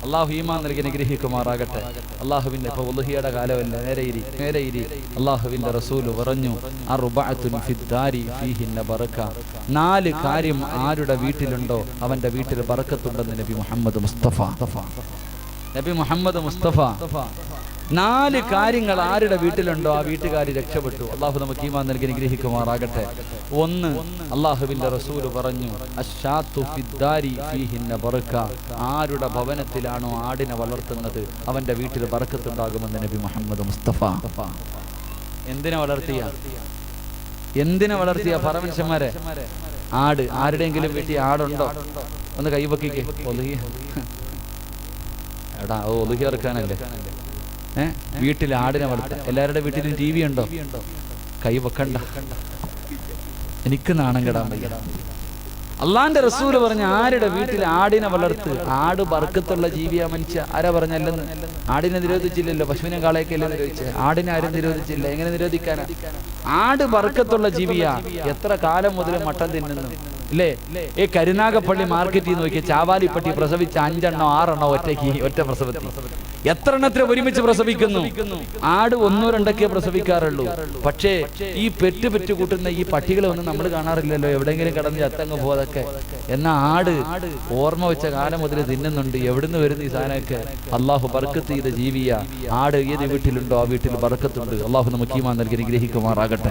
അള്ളാഹു ഈമാൻ നൽകി അനുഗ്രഹിക്കുമാറാകട്ടെ. അള്ളാഹുവിന്റെ ഇപ്പൊ ഉളുഹിയുടെ കാലമല്ല, നേരെ ഇരി. അള്ളാഹുവിന്റെ റസൂല് പറഞ്ഞു, അർബഅത്തുൻ ഫിദ്ദാരി ഫീഹിന്ന ബറക. 4 കാര്യം ആരുടെ വീട്ടിലുണ്ടോ അവന്റെ വീട്ടിൽ ബറക്കത്തുണ്ടെന്ന് നബി മുഹമ്മദ് മുസ്തഫ. 4 കാര്യങ്ങൾ ആരുടെ വീട്ടിലുണ്ടോ ആ വീട്ടുകാർ രക്ഷപ്പെട്ടു. അള്ളാഹു നമുക്ക് ഈമാൻ നൽകി അനുഗ്രഹിക്കുമാറാകട്ടെ. 1, അള്ളാഹുവിന്റെ റസൂല് പറഞ്ഞു, അശ്ശാത്തു ഫിദ്ദാരി ഫീഹിന്ന ബറക. ആരുടെ ഭവനത്തിലാണോ ആടിനെ വളർത്തുന്നത് അവന്റെ വീട്ടിൽ ബറക്കത്തുണ്ടാകുമെന്ന് നബി മുഹമ്മദ് മുസ്തഫ. എന്തിനെ വളർത്തിയ പറ മനുഷ്യന്മാരെ? ആട്. ആരുടെയെങ്കിലും വീട്ടിൽ ആടുണ്ടോ? ഒന്ന് കൈവക്കിക്കേ. എടാ ഒലുഹി ഇറക്കാനല്ലേ? വീട്ടിൽ ആടിനെ വളർത്തുക. എല്ലാവരുടെ വീട്ടിലും TV ഉണ്ടോ? കൈ വെക്കണ്ട, എനിക്ക് നാണം കെടാൻ വയ്യ. അള്ളാന്റെ റസൂല് പറഞ്ഞ ആരുടെ വീട്ടിൽ ആടിനെ വളർത്ത്. ആട് ബർക്കത്തുള്ള ജീവിയാ മനുഷ്യ. ആരാ പറഞ്ഞല്ലെന്ന്? ആടിനെ നിരോധിച്ചില്ലല്ലോ, പശുവിനെ കാളയൊക്കെയല്ലേ നിരോധിച്ചത്. ആടിനെ ആരും നിരോധിച്ചില്ല. എങ്ങനെ നിരോധിക്കാനാ? ആട് ബർക്കത്തുള്ള ജീവിയാ. എത്ര കാലം മുതൽ മട്ടൻ തിന്നുന്നു ഇല്ലേ? ഈ കരുനാഗപ്പള്ളി മാർക്കറ്റിൽ നോക്കിയ ചാവാലിപ്പട്ടി പ്രസവിച്ച 5 6 ഒറ്റ പ്രസവത്തിൽ. എത്ര എണ്ണത്തിന് ഒരുമിച്ച് പ്രസവിക്കുന്നു? ആട് 1 2 പ്രസവിക്കാറുള്ളൂ. പക്ഷേ ഈ പെറ്റ് കൂട്ടുന്ന ഈ പട്ടികളെ ഒന്നും നമ്മൾ കാണാറില്ലല്ലോ. എവിടെയെങ്കിലും കടന്ന് ചത്തങ്ങ് പോതൊക്കെ. എന്നാ ആട് ഓർമ്മ വെച്ച കാലം മുതൽ തിന്നുന്നുണ്ട്. എവിടുന്ന് വരുന്ന ഈ സാധനമൊക്കെ? അള്ളാഹു ബർക്കത്ത് ചെയ്ത ജീവിയാ. ആട് ഏത് വീട്ടിലുണ്ടോ ആ വീട്ടിൽ ബർക്കത്തുണ്ട്. അള്ളാഹു നമുക്ക് ഈമാൻ നൽകി അനുഗ്രഹിക്കുമാറാകട്ടെ.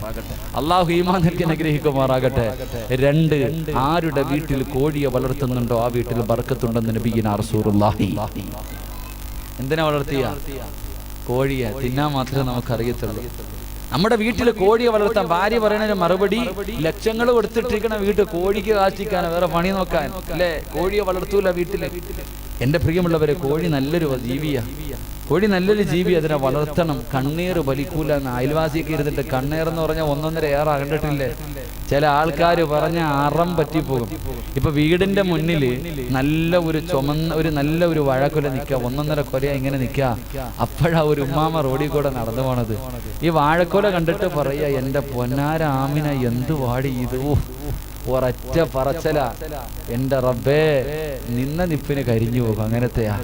2, ആരുടെ വീട്ടിൽ കോഴിയെ വളർത്തുന്നുണ്ടോ ആ വീട്ടിൽ ബർക്കത്തുണ്ടെന്ന് നബിയിന റസൂലുള്ളാഹി. എന്തിനാ വളർത്തിയ? കോഴിയെ തിന്നാൻ മാത്രമേ നമുക്കറിയത്തുള്ളൂ. നമ്മുടെ വീട്ടിൽ കോഴിയെ വളർത്താൻ ഭാര്യ പറയുന്നതിന് മറുപടി ലക്ഷങ്ങൾ കൊടുത്തിട്ടിരിക്കണം വീട്ടിൽ കോഴിക്ക് കാശിക്കാൻ, വേറെ പണി നോക്കാൻ അല്ലേ? കോഴിയെ വളർത്തൂല വീട്ടില്. എന്റെ പ്രിയമുള്ളവരെ, കോഴി നല്ലൊരു ജീവിയാ. അതിനെ വളർത്തണം. കണ്ണീർ വലിക്കൂല എന്ന് അയൽവാസിയൊക്കെ ഇരുന്നിട്ട് കണ്ണീർ എന്ന് പറഞ്ഞാൽ 1.5 ഏറെ കണ്ടിട്ടില്ലേ? ചില ആൾക്കാർ പറഞ്ഞ അറം പറ്റിപ്പോകും. ഇപ്പൊ വീടിന്റെ മുന്നില് നല്ല ഒരു വഴക്കൊല നിൽക്കുക, 1.5 കൊലയാ ഇങ്ങനെ നിൽക്കുക. അപ്പോഴാ ഒരു ഉമ്മാമ റോഡിൽ കൂടെ നടന്നു പോണത്. ഈ വാഴക്കൊല കണ്ടിട്ട് പറയാ, എന്റെ പൊന്നാര ആമിന എന്ത് വാടി ഇത്, ഒരൊറ്റ പറച്ചല, എന്റെ റബ്ബേ നിന്ന നിപ്പിന് കരിഞ്ഞു പോകും. അങ്ങനത്തെയാ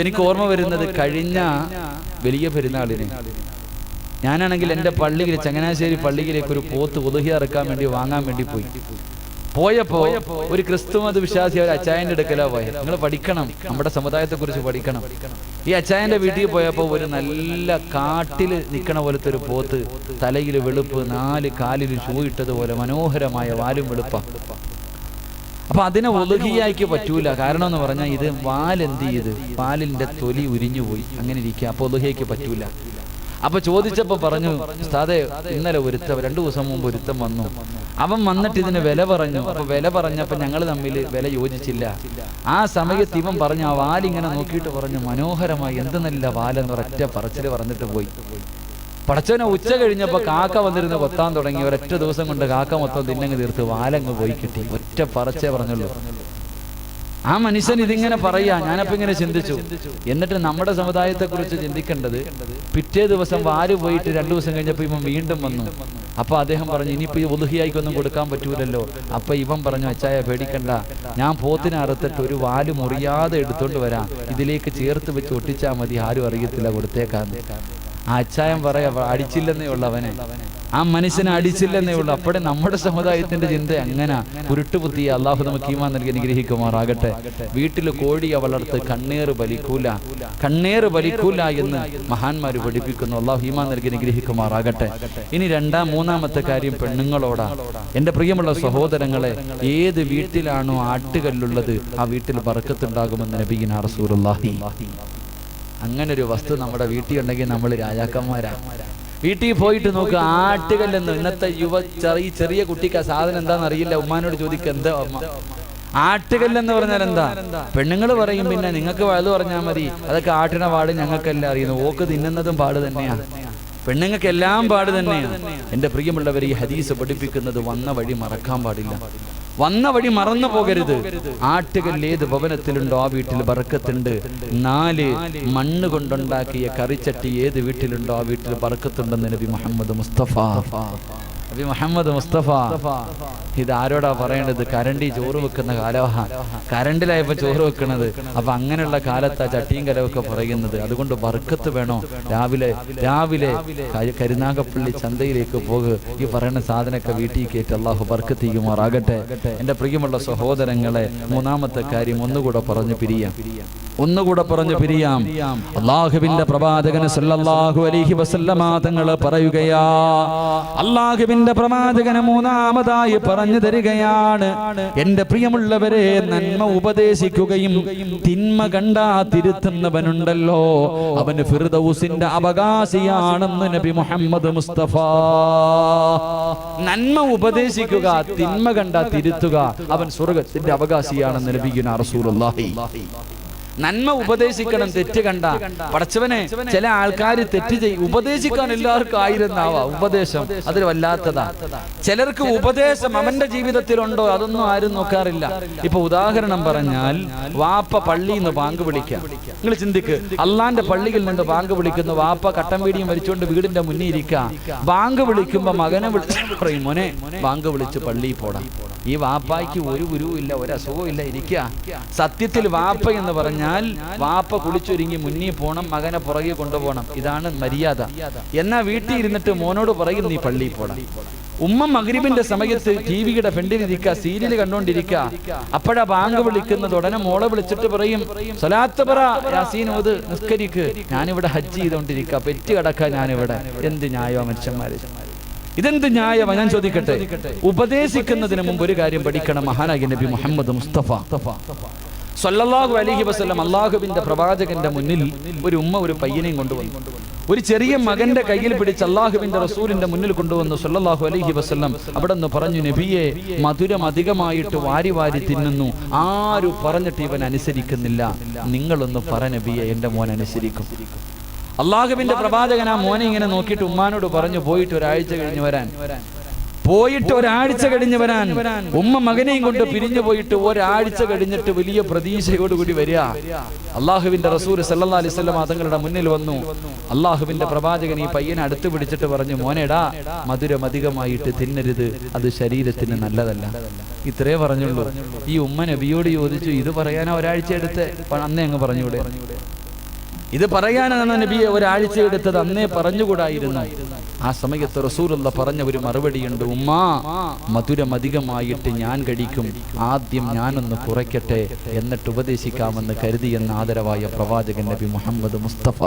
എനിക്ക് ഓർമ്മ വരുന്നത് കഴിഞ്ഞ വലിയ പെരുന്നാളിന് ഞാനാണെങ്കിൽ എൻ്റെ പള്ളിയിൽ, ചങ്ങനാശ്ശേരി പള്ളിയിലേക്ക് ഒരു പോത്ത് ഉളുഹി ഇറക്കാൻ വേണ്ടി വാങ്ങാൻ വേണ്ടി പോയപ്പോ ഒരു ക്രിസ്തുമത വിശ്വാസി ഒരു അച്ചായന്റെ അടുക്കലാ പോയത്. നിങ്ങൾ പഠിക്കണം, നമ്മുടെ സമുദായത്തെ കുറിച്ച് പഠിക്കണം. ഈ അച്ചായന്റെ വീട്ടിൽ പോയപ്പോ ഒരു നല്ല കാട്ടിൽ നിൽക്കണ പോലത്തെ ഒരു പോത്ത്, തലയിൽ വെളുപ്പ്, 4 കാലിൽ ഷൂ ഇട്ടതുപോലെ മനോഹരമായ വാലും വെളുപ്പ. അപ്പൊ അതിനെ ഉളുഹിയായിക്ക് പറ്റൂല. കാരണം എന്ന് പറഞ്ഞാൽ ഇത് വാലെന്ത് ചെയ്ത്, പാലിന്റെ തൊലി ഉരിഞ്ഞുപോയി, അങ്ങനെ ഇരിക്കുക. അപ്പൊ ഉളുഹിയായിക്ക് പറ്റൂല. അപ്പൊ ചോദിച്ചപ്പോ പറഞ്ഞു, ഉസ്താദേ ഇന്നലെ 2 ദിവസം മുമ്പ് ഒരുത്തം വന്നു. അവൻ വന്നിട്ട് ഇതിന് വില പറഞ്ഞു. അപ്പൊ വില പറഞ്ഞപ്പോ ഞങ്ങൾ തമ്മിൽ വില യോജിച്ചില്ല. ആ സമയത്ത് ഇവൻ പറഞ്ഞു, ആ വാലിങ്ങനെ നോക്കിയിട്ട് പറഞ്ഞു, മനോഹരമായി, എന്ത് നല്ല വാലെന്ന് ഒരൊറ്റ പറച്ചില് പറഞ്ഞിട്ട് പോയി. പടച്ചവനെ ഉച്ച കഴിഞ്ഞപ്പോ കാക്ക വന്നിരുന്ന് കൊത്താൻ തുടങ്ങി. ഒരൊറ്റ ദിവസം കൊണ്ട് കാക്ക മൊത്തം തിന്നങ്ങ് തീർത്ത് വാലങ്ങ് പോയി കിട്ടി. ഒറ്റ പറച്ചേ പറഞ്ഞുള്ളൂ. ആ മനുഷ്യൻ ഇതിങ്ങനെ പറയാ. ഞാനപ്പോ ഇങ്ങനെ ചിന്തിച്ചു, എന്നിട്ട് നമ്മുടെ സമുദായത്തെ കുറിച്ച് ചിന്തിക്കേണ്ടത്, പിറ്റേ ദിവസം വാല് പോയിട്ട് 2 ദിവസം കഴിഞ്ഞപ്പോ ഇവൻ വീണ്ടും വന്നു. അപ്പൊ അദ്ദേഹം പറഞ്ഞു, ഇനിയിപ്പോ ഈ ഉളുഹിയായിക്കൊന്നും കൊടുക്കാൻ പറ്റൂലല്ലോ. അപ്പൊ ഇവൻ പറഞ്ഞു, അച്ചായ പേടിക്കണ്ട, ഞാൻ പോത്തിനെ അറുത്തിട്ട് ഒരു വാല് മുറിയാതെ എടുത്തോണ്ട് വരാം, ഇതിലേക്ക് ചേർത്ത് വെച്ച് ഒട്ടിച്ചാൽ മതി, ആരും അറിയത്തില്ല, കൊടുത്തേക്കാന്ന്. ആ അച്ചായൻ പറയാ, അടിച്ചില്ലെന്നേ ഉള്ളു അവനെ, ആ മനുഷ്യനെ അടിച്ചില്ലെന്നേ ഉള്ളു. അപ്പോഴേ നമ്മുടെ സമുദായത്തിന്റെ ചിന്ത അങ്ങനെ ഉരുട്ടുപുത്തിയ. അള്ളാഹു നമുക്ക് ഈമാൻ നൽകി അനുഗ്രഹിക്കുമാറാകട്ടെ. വീട്ടിൽ കോഴിയെ വളർത്ത്, കണ്ണേറ് ബലിക്കൂല എന്ന് മഹാന്മാര് പഠിപ്പിക്കുന്നു. അള്ളാഹു ഈമാൻ നൽകി അനുഗ്രഹിക്കുമാറാകട്ടെ. ഇനി 3-ാമത്തെ കാര്യം പെണ്ണുങ്ങളോടാ. എന്റെ പ്രിയമുള്ള സഹോദരങ്ങളെ, ഏത് വീട്ടിലാണോ ആട്ടുകല്ലുള്ളത് ആ വീട്ടിൽ ബർക്കത്തുണ്ടാകുമെന്ന് നബിയിന റസൂലുള്ളാഹി. അങ്ങനെ ഒരു വസ്തു നമ്മുടെ വീട്ടിൽ ഉണ്ടെങ്കിൽ നമ്മൾ രാജാക്കന്മാരാ. വീട്ടിൽ പോയിട്ട് നോക്ക്, ആട്ടുകല്ലെന്ന്. ഇന്നത്തെ ചെറിയ കുട്ടിക്ക് ആ സാധനം എന്താണെന്ന് അറിയില്ല. ഉമ്മാനോട് ചോദിക്കുക, എന്താ അമ്മ ആട്ടുകല്ലെന്ന് പറഞ്ഞാൽ എന്താ? പെണ്ണുങ്ങൾ പറയും, പിന്നെ നിങ്ങൾക്ക് വലുത് പറഞ്ഞാൽ മതി, അതൊക്കെ ആട്ടിന പാട് ഞങ്ങൾക്കെല്ലാം അറിയുന്നു. ഓക്ക് തിന്നുന്നതും പാട് തന്നെയാ, പെണ്ണുങ്ങൾക്ക് എല്ലാം പാട് തന്നെയാണ്. എന്റെ പ്രിയമുള്ളവർ, ഈ ഹദീസ് പഠിപ്പിക്കുന്നത് വന്ന വഴി മറക്കാൻ പാടില്ല. വന്ന വഴി മറന്നു പോകരുത്. ആട്ടുകല്ല് ഏത് ഭവനത്തിലുണ്ടോ ആ വീട്ടിൽ ബർക്കത്തുണ്ട്. 4 മണ്ണ് കൊണ്ടുണ്ടാക്കിയ കറിച്ചട്ടി ഏത് വീട്ടിലുണ്ടോ ആ വീട്ടിൽ ബർക്കത്തുണ്ടെന്ന് നബി മുഹമ്മദ് മുസ്തഫ. നബി മുഹമ്മദ് മുസ്തഫ ഇത് ആരോടാ പറയേണ്ടത്? കരണ്ടി ചോറ് വെക്കുന്ന കാലമാ, കരണ്ടിലായപ്പോ ചോറ് വെക്കണത്. അപ്പൊ അങ്ങനെയുള്ള കാലത്താ ചട്ടിയും കലമൊക്കെ പറയുന്നത്. അതുകൊണ്ട് ബർക്കത്ത് വേണോ? രാവിലെ കരുനാഗപ്പള്ളി ചന്തയിലേക്ക് പോകുക, ഈ പറയുന്ന സാധനമൊക്കെ വീട്ടിൽ കയറ്റി അള്ളാഹു ബർക്കത്ത് ചെയ്യുമാറാകട്ടെ. എന്റെ പ്രിയമുള്ള സഹോദരങ്ങളെ, മൂന്നാമത്തെ കാര്യം ഒന്നുകൂടെ പറഞ്ഞു പിരിയാം. അള്ളാഹുവിന്റെ പ്രവാചകൻ സല്ലല്ലാഹു അലൈഹി വസല്ലമ തങ്ങൾ പറയുകയാ, അള്ളാഹുവിന്റെ പ്രവാചകന് മൂന്നാമതായി പറഞ്ഞു തരികയാണ്, എന്റെ പ്രിയമുള്ളവരെ, നന്മ ഉപദേശിക്കുകയും തിന്മ കണ്ടാ തിരുത്തുന്നവനുണ്ടല്ലോ, അവന് ഫിർദൗസിന്റെ അവകാശിയാണെന്ന് നബി മുഹമ്മദ് മുസ്തഫ. നന്മ ഉപദേശിക്കുക, തിന്മ കണ്ടാ തിരുത്തുക, അവൻ സ്വർഗ്ഗത്തിന്റെ അവകാശിയാണെന്ന് നബിയുനാ റസൂലുള്ളാഹി. നന്മ ഉപദേശിക്കണം, തെറ്റ് കണ്ട. പടച്ചവനെ, ചില ആൾക്കാർ തെറ്റ് ചെയ്യും. ഉപദേശിക്കാൻ എല്ലാവർക്കും 1000 നാവാ, ഉപദേശം അതിൽ വല്ലാത്തതാ. ചിലർക്ക് ഉപദേശം അവന്റെ ജീവിതത്തിലുണ്ടോ അതൊന്നും ആരും നോക്കാറില്ല. ഇപ്പൊ ഉദാഹരണം പറഞ്ഞാൽ, വാപ്പ പള്ളിയിൽ നിന്ന് ബാങ്ക് വിളിക്കാം. നിങ്ങൾ ചിന്തിക്ക്, അള്ളാന്റെ പള്ളിയിൽ നിന്ന് ബാങ്ക് വിളിക്കുന്നു, വാപ്പ കട്ടൻ വീടിയും വലിച്ചുകൊണ്ട് വീടിന്റെ മുന്നിൽ ഇരിക്കുക. ബാങ്ക് വിളിക്കുമ്പോ മകനെ വിളിച്ച് പറയും, മോനെ ബാങ്ക് വിളിച്ച് പള്ളിയിൽ പോടാം. ഈ വാപ്പായ്ക്ക് ഒരു ഗുരുവും ഇല്ല, ഒരു അസുഖവും ഇല്ല, ഇരിക്കുക. സത്യത്തിൽ വാപ്പ എന്ന് പറഞ്ഞാൽ വാപ്പ കുളിച്ചൊരുങ്ങി മുന്നിൽ പോണം, മകനെ പുറകെ കൊണ്ടുപോകണം. ഇതാണ് മര്യാദ. എന്നാ വീട്ടിൽ ഇരുന്നിട്ട് മോനോട് പറയും, നീ പള്ളിയിൽ പോടാം. ഉമ്മ മഗ്രിബിന്റെ സമയത്ത് ടിവിയുടെ ഫ്രണ്ടിലിരിക്കുക, സീരിയൽ കണ്ടോണ്ടിരിക്കുക. അപ്പോഴാ ബാങ്ക് വിളിക്കുന്നത്. ഉടനെ മോളെ വിളിച്ചിട്ട് പറയും, സ്വലാത്ത് പറ, യാസീൻ ഓത്, നിസ്കരിക്ക്. ഞാനിവിടെ ഹജ്ജ് ചെയ്തോണ്ടിരിക്കുക, പെറ്റ് കിടക്കുക ഞാനിവിടെ. എന്ത് ന്യായോ മനുഷ്യന്മാര്, ഇതെന്ത് ന്യായമാ? ഞാൻ ചോദിക്കട്ടെ, ഉപദേശിക്കുന്നതിന് മുമ്പ് ഒരു കാര്യം പഠിക്കണം. മഹാനായ നബി മുഹമ്മദ് മുസ്തഫ സല്ലല്ലാഹു അലൈഹി വസല്ലം അള്ളാഹുവിന്റെ പ്രവാചകന്റെ മുന്നിൽ ഒരു ഉമ്മ ഒരു പയ്യനെയും കൊണ്ടുവന്നു. ഒരു ചെറിയ മകന്റെ കയ്യിൽ പിടിച്ച് അള്ളാഹുവിന്റെ റസൂലിന്റെ മുന്നിൽ കൊണ്ടുവന്നു സല്ലല്ലാഹു അലൈഹി വസല്ലം. അവിടെ നിന്ന് പറഞ്ഞു, നബിയെ, മധുരം അധികമായിട്ട് വാരി വാരി തിന്നുന്നു, ആരും പറഞ്ഞിട്ട് ഇവൻ അനുസരിക്കുന്നില്ല. നിങ്ങളൊന്ന് പറ നബിയെ, എന്റെ മോൻ അനുസരിക്കും. അള്ളാഹുവിന്റെ പ്രവാചകൻ ആ മോനെ ഇങ്ങനെ നോക്കിയിട്ട് ഉമ്മാനോട് പറഞ്ഞു, പോയിട്ട് ഒരാഴ്ച കഴിഞ്ഞ് വരാൻ. ഉമ്മ മകനെയും കൊണ്ട് പിരിഞ്ഞു പോയിട്ട് ഒരാഴ്ച കഴിഞ്ഞിട്ട് വലിയ പ്രതീക്ഷയോടുകൂടി വരിക. അള്ളാഹുവിന്റെ റസൂൽ സല്ലല്ലാഹു അലൈഹി വസല്ലം തങ്ങളുടെ മുന്നിൽ വന്നു. അള്ളാഹുവിന്റെ പ്രവാചകൻ ഈ പയ്യനെ അടുത്ത് പിടിച്ചിട്ട് പറഞ്ഞു, മോനെടാ, മധുരം അധികമായിട്ട് തിന്നരുത്, അത് ശരീരത്തിന് നല്ലതല്ല. ഇത്രേ പറഞ്ഞുള്ളൂ. ഈ ഉമ്മ നബിയോട് ചോദിച്ചു, ഇത് പറയാനാ ഒരാഴ്ച എടുത്ത്? അന്നേ അങ്ങ് പറഞ്ഞൂടെ? ഇത് പറയാനാണ് നബിയെ ഒരാഴ്ച എടുത്തത്, അന്നേ പറഞ്ഞുകൂടായിരുന്നു? ആ സമയത്ത് റസൂലുള്ള പറഞ്ഞ ഒരു മറുപടിയുണ്ട്, ഉമ്മാ, മധുരം അധികമായിട്ട് ഞാൻ കഴിക്കും, ആദ്യം ഞാനൊന്ന് കുറയ്ക്കട്ടെ, എന്നിട്ട് ഉപദേശിക്കാമെന്ന് കരുതിയെന്ന ആദരവായ പ്രവാചകൻ നബി മുഹമ്മദ് മുസ്തഫ.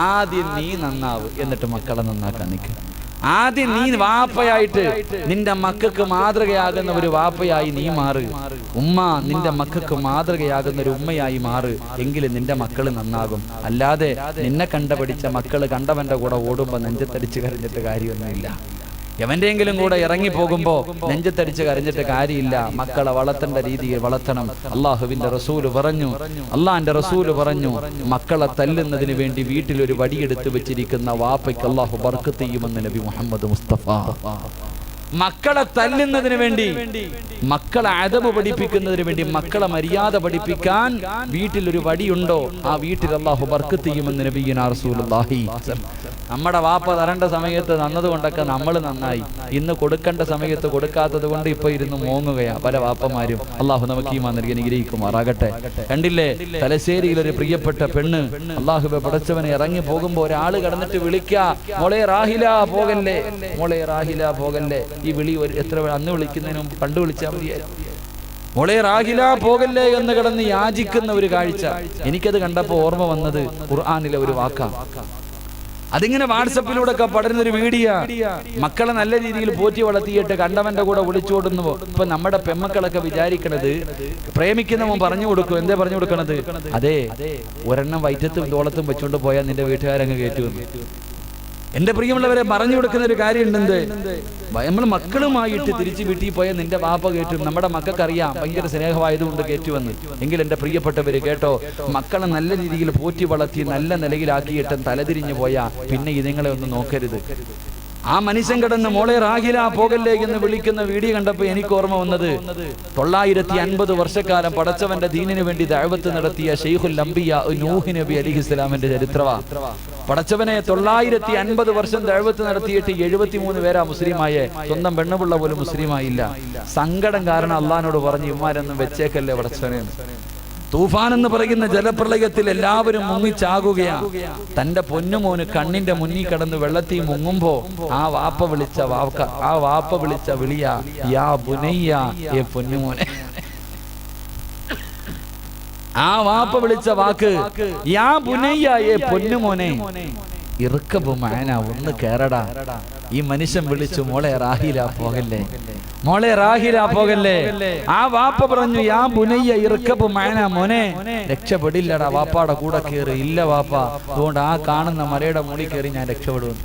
ആദ്യം നീ നന്നാവ്, എന്നിട്ട് മക്കളെ നന്നാക്കാൻ നിൽക്കുക. ആദ്യം നീ വാപ്പയായിട്ട് നിന്റെ മക്കൾക്ക് മാതൃകയാകുന്ന ഒരു വാപ്പയായി നീ മാറ്. ഉമ്മ നിന്റെ മക്കൾക്ക് മാതൃകയാകുന്ന ഒരു ഉമ്മയായി മാറ്, എങ്കിലും നിന്റെ മക്കൾ നന്നാകും. അല്ലാതെ നിന്നെ കണ്ടുപഠിച്ച മക്കള് കണ്ടവന്റെ കൂടെ ഓടുമ്പോ നെഞ്ചത്തടിച്ച് കരഞ്ഞിട്ട് കാര്യമൊന്നുമില്ല. എവന്റെങ്കിലും കൂടെ ഇറങ്ങി പോകുമ്പോ നെഞ്ചത്തടിച്ച് കരഞ്ഞിട്ട് കാര്യമില്ല. മക്കളെ വളർത്തേണ്ട രീതിയിൽ വളർത്തണം. അള്ളാഹുവിന്റെ റസൂല് പറഞ്ഞു, അള്ളാന്റെ റസൂല് പറഞ്ഞു, മക്കളെ തല്ലുന്നതിന് വേണ്ടി വീട്ടിൽ ഒരു വടിയെടുത്ത് വെച്ചിരിക്കുന്ന വാപ്പയ്ക്ക് അള്ളാഹു ബർക്കത്ത് ചെയ്യുമെന്ന് നബി മുഹമ്മദ് മുസ്തഫ. മക്കളെ തല്ലുന്നതിന് വേണ്ടി, മക്കളെ അദബ് പഠിപ്പിക്കുന്നതിന് വേണ്ടി, മക്കളെ മര്യാദ പഠിപ്പിക്കാൻ വീട്ടിൽ ഒരു വടിയുണ്ടോ, ആ വീട്ടിൽ അല്ലാഹു ബർക്കത്ത് ചെയ്യുമെന്ന് നബിയുനാ റസൂലുള്ളാഹി. നമ്മുടെ വാപ്പ തരേണ്ട സമയത്ത് തന്നതുകൊണ്ടൊക്കെ നമ്മൾ നന്നായി. ഇന്ന് കൊടുക്കേണ്ട സമയത്ത് കൊടുക്കാത്തത് കൊണ്ട് ഇപ്പൊ ഇരുന്ന് മോങ്ങുകയാ പല വാപ്പമാരും. അള്ളാഹു നമുക്ക് ഈമാൻ നൽകി അനുഗ്രഹിക്കുമാറാകട്ടെ. കണ്ടില്ലേ, തലശ്ശേരിയിൽ ഒരു പ്രിയപ്പെട്ട പെണ്ണ് അള്ളാഹുവെ പടച്ചവനെ ഇറങ്ങി പോകുമ്പോ ഒരാള് കടന്നിട്ട് വിളിക്കാ, മോളെ റാഹില പോകല്ലേ, മോളെ റാഹില പോകല്ലേ. ഈ വിളി എത്ര അന്ന് വിളിക്കുന്നതിന് മുമ്പ് പണ്ട് വിളിച്ചാൽ മതിയായിരുന്നു. മോളെ റാഹില പോകല്ലേ എന്ന് കിടന്ന് യാചിക്കുന്ന ഒരു കാഴ്ച. എനിക്കത് കണ്ടപ്പോ ഓർമ്മ വന്നത് ഖുർആനിലെ ഒരു വാക്കാ. അതിങ്ങനെ വാട്സപ്പിലൂടെ ഒക്കെ പടരുന്നൊരു വീഡിയോ. മക്കളെ നല്ല രീതിയിൽ പോറ്റി വളർത്തിയിട്ട് കണ്ടവന്റെ കൂടെ വിളിച്ചോടുന്നു. ഇപ്പൊ നമ്മുടെ പെമ്മക്കളൊക്കെ വിചാരിക്കണത് പ്രേമിക്കുന്നവൻ പറഞ്ഞു കൊടുക്കും. എന്തേ പറഞ്ഞു കൊടുക്കണത്? അതെ, ഒരെണ്ണം വയറ്റത്തും തോളത്തും വെച്ചോണ്ട് പോയാൽ നിന്റെ വീട്ടുകാരങ്ങ് കയറ്റുമെന്ന്. എന്റെ പ്രിയമുള്ളവരെ, പറഞ്ഞു കൊടുക്കുന്ന ഒരു കാര്യമുണ്ട്. നമ്മൾ മക്കളുമായിട്ട് തിരിച്ച് വീട്ടിൽ പോയാൽ നിന്റെ വാപ്പ കയറ്റും. നമ്മുടെ മക്കൾക്കറിയാം ഭയങ്കര സ്നേഹമായതുകൊണ്ട് കയറ്റുവെന്ന്. എങ്കിൽ എന്റെ പ്രിയപ്പെട്ടവര് കേട്ടോ, മക്കളെ നല്ല രീതിയിൽ പോറ്റി വളർത്തി നല്ല നിലയിലാക്കിയിട്ട് തലതിരിഞ്ഞു പോയാ പിന്നെ ഇതുങ്ങളെ ഒന്നും നോക്കരുത്. ആ മനുഷ്യൻ കിടന്ന് മോളെ റാഹില പോകല്ലേ എന്ന് വിളിക്കുന്ന വീഡിയോ കണ്ടപ്പോ എനിക്ക് ഓർമ്മ വന്നത് 950 വർഷക്കാലം പടച്ചവന്റെ ദീനിന് വേണ്ടി ദഅവത്ത് നടത്തിയ ശൈഖുൽ അംബിയ നൂഹ് നബി അലൈഹിസ്സലാമിന്റെ ചരിത്രമാണ്. പടച്ചവനെ 950 വർഷം ദഅവത്ത് നടത്തിയിട്ട് 73 പേരാ മുസ്ലിമായേ. സ്വന്തം പെണ്ണുപിള്ള പോലും മുസ്ലിമായില്ല. സങ്കടം കാരണം അള്ളാഹിനോട് പറഞ്ഞു, ഇവന്മാരൊന്നും വെച്ചേക്കല്ലേ പടച്ചവനെ. തൂഫാൻ എന്ന് പറയുന്ന ജലപ്രളയത്തിൽ എല്ലാവരും മുങ്ങിച്ചാകുകയാ. തന്റെ പൊന്നുമോന് കണ്ണിന്റെ മുന്നിൽ കിടന്ന് വെള്ളത്തിൽ മുങ്ങുമ്പോ ആ വാപ്പ വിളിച്ച വിളിയാ യാ ബുനയ്യ, ഏ പൊന്നുമോനെ. ആ വാപ്പ വിളിച്ച വാക്ക് യാ ബുനയ്യ, ഏ പൊന്നുമോനെ. ഇറുക്കബു മാന, ഒന്ന് കേറടാ. ഈ മനുഷ്യൻ വിളിച്ചു, മോളെ റാഹില പോകല്ലേ, മോളെ റാഹില പോകല്ലേ. ആ വാപ്പ പറഞ്ഞു യാ ബുനയ്യ ഇറുക്കബു മാന, മോനെ രക്ഷപ്പെടില്ലടാ, വാപ്പാടെ കൂടെ കയറി. ഇല്ല വാപ്പ, അതുകൊണ്ട് ആ കാണുന്ന മലയുടെ മുകളിൽ കയറി ഞാൻ രക്ഷപ്പെടും.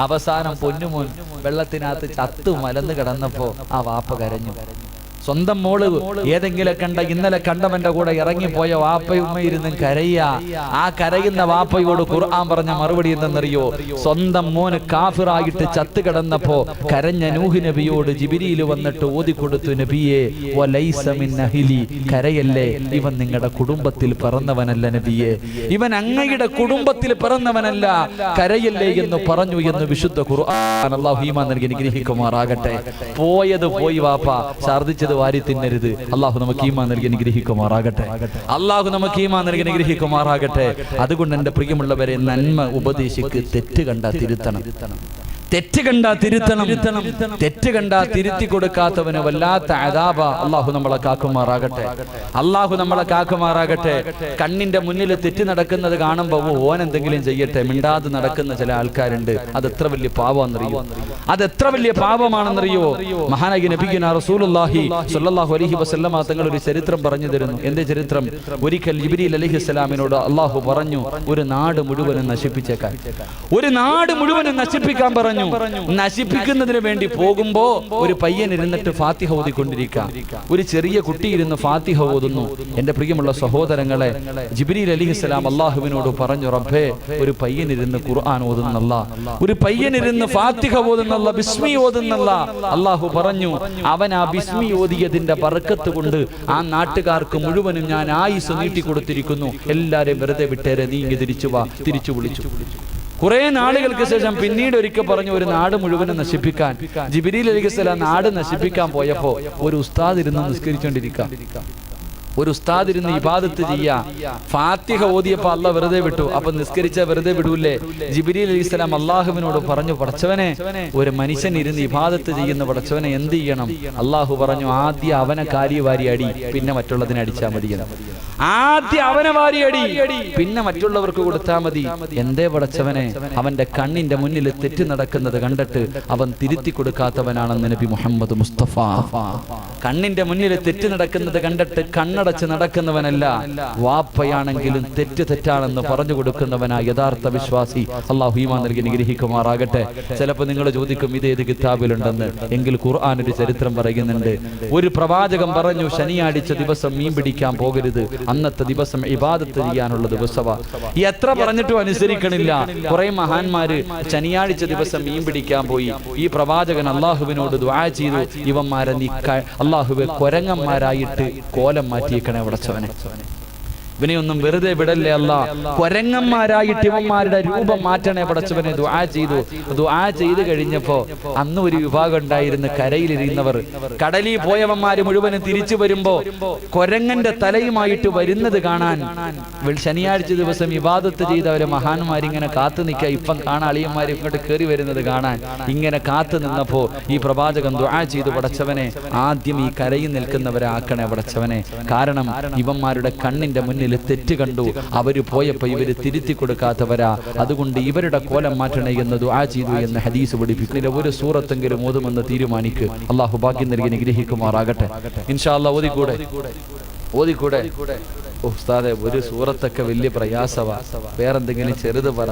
അവസാനം പൊന്നുമോൻ വെള്ളത്തിനകത്ത് ചത്തു മലന്ന് കിടന്നപ്പോ ആ വാപ്പ കരഞ്ഞു. സ്വന്തം മോള് ഏതെങ്കിലും ഇന്നലെ കണ്ടവന്റെ കൂടെ ഇറങ്ങിപ്പോയ വാപ്പയും ഉമ്മയിരുന്നും കരയ്യ. ആ കരയുന്ന വാപ്പയോട് ഖുർആൻ പറഞ്ഞ മറുപടി എന്തെന്നറിയോ? സ്വന്തം മോന് കാഫിറായിട്ട് ചത്തു കിടന്നപ്പോ കരഞ്ഞ നൂഹ് നബിയോട് ജിബ്രീൽ വന്നിട്ട് ഓതിക്കൊടുത്തു, നബിയെ വലൈസ മിൻ അഹ്ലി, കരയല്ലേ, ഇവൻ നിങ്ങളുടെ കുടുംബത്തിൽ പിറന്നവനല്ല നബിയെ, ഇവൻ അങ്ങയുടെ കുടുംബത്തിൽ പിറന്നവനല്ല, കരയല്ലേ എന്ന് പറഞ്ഞു എന്ന് വിശുദ്ധ ഖുർആൻ. അല്ലാഹു ഈമാൻ നൽകി അനുഗ്രഹിക്കുമാറാകട്ടെ. പോയത് പോയി വാപ്പ, ഛർദ്ദിച്ചത് വാരി തിന്നരുത്. അള്ളാഹു നമുക്ക് ഈമാൻ നൽകി അനുഗ്രഹിക്കുമാറാകട്ടെ. അള്ളാഹു നമുക്ക് ഈമാൻ നൽകി അനുഗ്രഹിക്കുമാറാകട്ടെ. അതുകൊണ്ട് എൻ്റെ പ്രിയമുള്ളവരെ, നന്മ ഉപദേശിക്ക്, തെറ്റ് കണ്ടാ തിരുത്തണം. തെറ്റ് കണ്ടാ തിരുത്തണം. തെറ്റ് കണ്ടാ തിരുത്തി കൊടുക്കാത്തവന് വല്ലാത്ത അദാബ. അള്ളാഹു നമ്മളെ കാക്കുമാറാകട്ടെ. അള്ളാഹു നമ്മളെ കാക്കുമാറാകട്ടെ. കണ്ണിന്റെ മുന്നിൽ തെറ്റ് നടക്കുന്നത് കാണുമ്പോൾ ഓൻ എന്തെങ്കിലും ചെയ്യട്ടെ, മിണ്ടാതെ നടക്കുന്ന ചില ആൾക്കാരുണ്ട്. അതെത്ര വലിയ പാപമാണെന്നറിയോ? അതെത്ര വലിയ പാപമാണെന്നറിയോ? മഹാനായ നബിയുനാ റസൂലുള്ളാഹി സ്വല്ലല്ലാഹു അലൈഹി വസല്ലമ തങ്ങൾ ഒരു ചരിത്രം പറഞ്ഞു തരുന്നു. എന്റെ ചരിത്രം? ഒരിക്കൽ ജിബ്രീൽ അലൈഹിസ്സലാമിനോട് അള്ളാഹു പറഞ്ഞു, ഒരു നാട് മുഴുവനും നശിപ്പിച്ചേക്കാൻ, ഒരു നാട് മുഴുവനും നശിപ്പിക്കാൻ പറഞ്ഞു. നശിപ്പിക്കുന്നതിന് വേണ്ടി പോകുമ്പോ ഒരു പയ്യൻ ഇരുന്നിട്ട് ഫാത്തിഹ ഓതിക്കൊണ്ടിരിക്കാം. ഒരു ചെറിയ കുട്ടി ഇരുന്ന് ഫാത്തിഹ ഓതുന്നു. എന്റെ പ്രിയമുള്ള സഹോദരങ്ങളെ, ജിബ്രീൽ അലൈഹിസ്സലാം അള്ളാഹുവിനോട് പറഞ്ഞു, റബ്ബേ, ഒരു പയ്യൻ ഇരുന്ന് ഖുർആൻ ഓതുന്നല്ല, ഒരു പയ്യൻ ഇരുന്ന് ഫാത്തിഹ ഓതുന്നല്ല, ബിസ്മി ഓതുന്നല്ല. അള്ളാഹു പറഞ്ഞു, അവൻ ആ ബിസ്മി ഓതിയതിന്റെ ബർക്കത്ത് കൊണ്ട് ആ നാട്ടുകാർക്ക് മുഴുവനും ഞാൻ ആയുസ് നീട്ടിക്കൊടുത്തിരിക്കുന്നു. എല്ലാരെയും വെറുതെ വിട്ടേരെ, നീ ഇങ്ങ് തിരിച്ചു വാ. തിരിച്ചു വിളിച്ചു. കുറെ നാളുകൾക്ക് ശേഷം പിന്നീട് ഒരിക്കൽ പറഞ്ഞു, ഒരു നാട് മുഴുവനും നശിപ്പിക്കാൻ. ജിബ്രീൽ അലൈഹിസ്സലാം നാട് നശിപ്പിക്കാൻ പോയപ്പോ ഒരു ഉസ്താദ് ഇരുന്ന് നിസ്കരിച്ചുകൊണ്ടിരിക്കാം. ഒരു ഉസ്താദ് ഇരുന്ന് ഇബാദത്ത് ചെയ്യാ. ഫാത്തിഹ ഓതിയപ്പോ അള്ളാഹ് വെറുതെ വിട്ടു. അപ്പൊ നിസ്കരിച്ച വെറുതെ വിടൂല്ലേ? ജിബ്രീൽ അലൈഹിസ്സലാം അള്ളാഹുവിനോട് പറഞ്ഞു, പടച്ചവനെ, ഒരു മനുഷ്യൻ ഇരുന്ന് ഇബാദത്ത് ചെയ്യുന്ന പടച്ചവനെ എന്ത് ചെയ്യണം? അള്ളാഹു പറഞ്ഞു, ആദ്യം അവനെ കാര്യവാരി അടി, പിന്നെ മറ്റുള്ളതിനെ അടിച്ചാൽ മതി. ആദ്യം അവനെ വാരി അടി, പിന്നെ മറ്റുള്ളവർക്ക് കൊടുത്താൽ മതി. എന്തേ പടച്ചവനെ? അവന്റെ കണ്ണിന്റെ മുന്നിൽ തെറ്റ് നടക്കുന്നത് കണ്ടിട്ട് അവൻ തിരുത്തി കൊടുക്കാത്തവനാണെന്ന് നബി മുഹമ്മദ് മുസ്തഫ. കണ്ണിന്റെ മുന്നിൽ തെറ്റ് നടക്കുന്നത് കണ്ടിട്ട് കണ്ണടച്ച് നടക്കുന്നവനല്ല, വാപ്പയാണെങ്കിലും തെറ്റ് തെറ്റാണെന്ന് പറഞ്ഞു കൊടുക്കുന്നവനാ യഥാർത്ഥ വിശ്വാസി. അള്ളാഹു ഈമാൻ നൽകി അനുഗ്രഹിക്കുമാറാകട്ടെ. ചിലപ്പോൾ നിങ്ങൾ ചോദിക്കും, ഇതേത് കിതാബിലുണ്ടെന്ന്. എങ്കിൽ ഖുർആൻ ഒരു ചരിത്രം പറയുന്നുണ്ട്. ഒരു പ്രവാചകൻ പറഞ്ഞു, ശനിയാഴ്ച ദിവസം മീൻ പിടിക്കാൻ പോകരുത്, അന്നത്തെ ദിവസം ഇബാദത്ത് ചെയ്യാനുള്ള ദിവസമാ. എത്ര പറഞ്ഞിട്ടും അനുസരിക്കണില്ല. കുറെ മഹാന്മാര് ശനിയാഴ്ച ദിവസം മീൻ പിടിക്കാൻ പോയി. ഈ പ്രവാചകൻ അള്ളാഹുവിനോട് ദുആ ചെയ്തു, ഇവന്മാരെ നീ അള്ളാഹുവെ കൊരങ്ങന്മാരായിട്ട് കോലം മാറ്റിയേക്കണേ പടച്ചവനെ. ഇവനെയൊന്നും വെറുതെ വിടല്ലേ അല്ലാ, കൊരങ്ങന്മാരായിട്ട് ഇവന്മാരുടെ രൂപം മാറ്റണേ പടച്ചവനെ. ദുആ ചെയ്തു. ദുആ ചെയ്ത് കഴിഞ്ഞപ്പോ അന്ന് ഒരു വിഭാഗം ഉണ്ടായിരുന്നു, കരയിലിരുന്നവർ. കടലിൽ പോയവന്മാര് മുഴുവനും തിരിച്ചു വരുമ്പോ കൊരങ്ങന്റെ തലയുമായിട്ട് വരുന്നത് കാണാൻ ശനിയാഴ്ച ദിവസം ഇബാദത്ത് ചെയ്തവരെ മഹാന്മാരിങ്ങനെ കാത്തു നിൽക്കുക. ഇപ്പം കാണാൻ അളിയന്മാർ ഇങ്ങോട്ട് കയറി വരുന്നത് കാണാൻ ഇങ്ങനെ കാത്തു നിന്നപ്പോ ഈ പ്രവാചകൻ ദുആ ചെയ്തു, പടച്ചവനെ, ആദ്യം ഈ കരയിൽ നിൽക്കുന്നവരെ ആക്കണേ പടച്ചവനെ. കാരണം ഇവന്മാരുടെ കണ്ണിന്റെ മുന്നിൽ തെറ്റ് കണ്ടു, അവര് പോയപ്പോ ഇവര് തിരുത്തി കൊടുക്കാത്തവരാ, അതുകൊണ്ട് ഇവരുടെ കോലം മാറ്റണേ എന്ന് ദുആ ചെയ്തു എന്ന് ഹദീസ് പഠിപ്പിക്കും. ഒരു സൂറത്തെങ്കിലും ഓതുമെന്ന് തീരുമാനിക്ക്. അള്ളാഹു ഭാഗ്യം നൽകി അനുഗ്രഹിക്കുമാറാകട്ടെ. ഇൻഷാ അല്ലാഹ് ഓതിക്കൂടെ? ഉസ്താദെ, ഒരു സൂറത്തൊക്കെ വലിയ പ്രയാസവാ, വേറെന്തെങ്കിലും ചെറുത് പറ.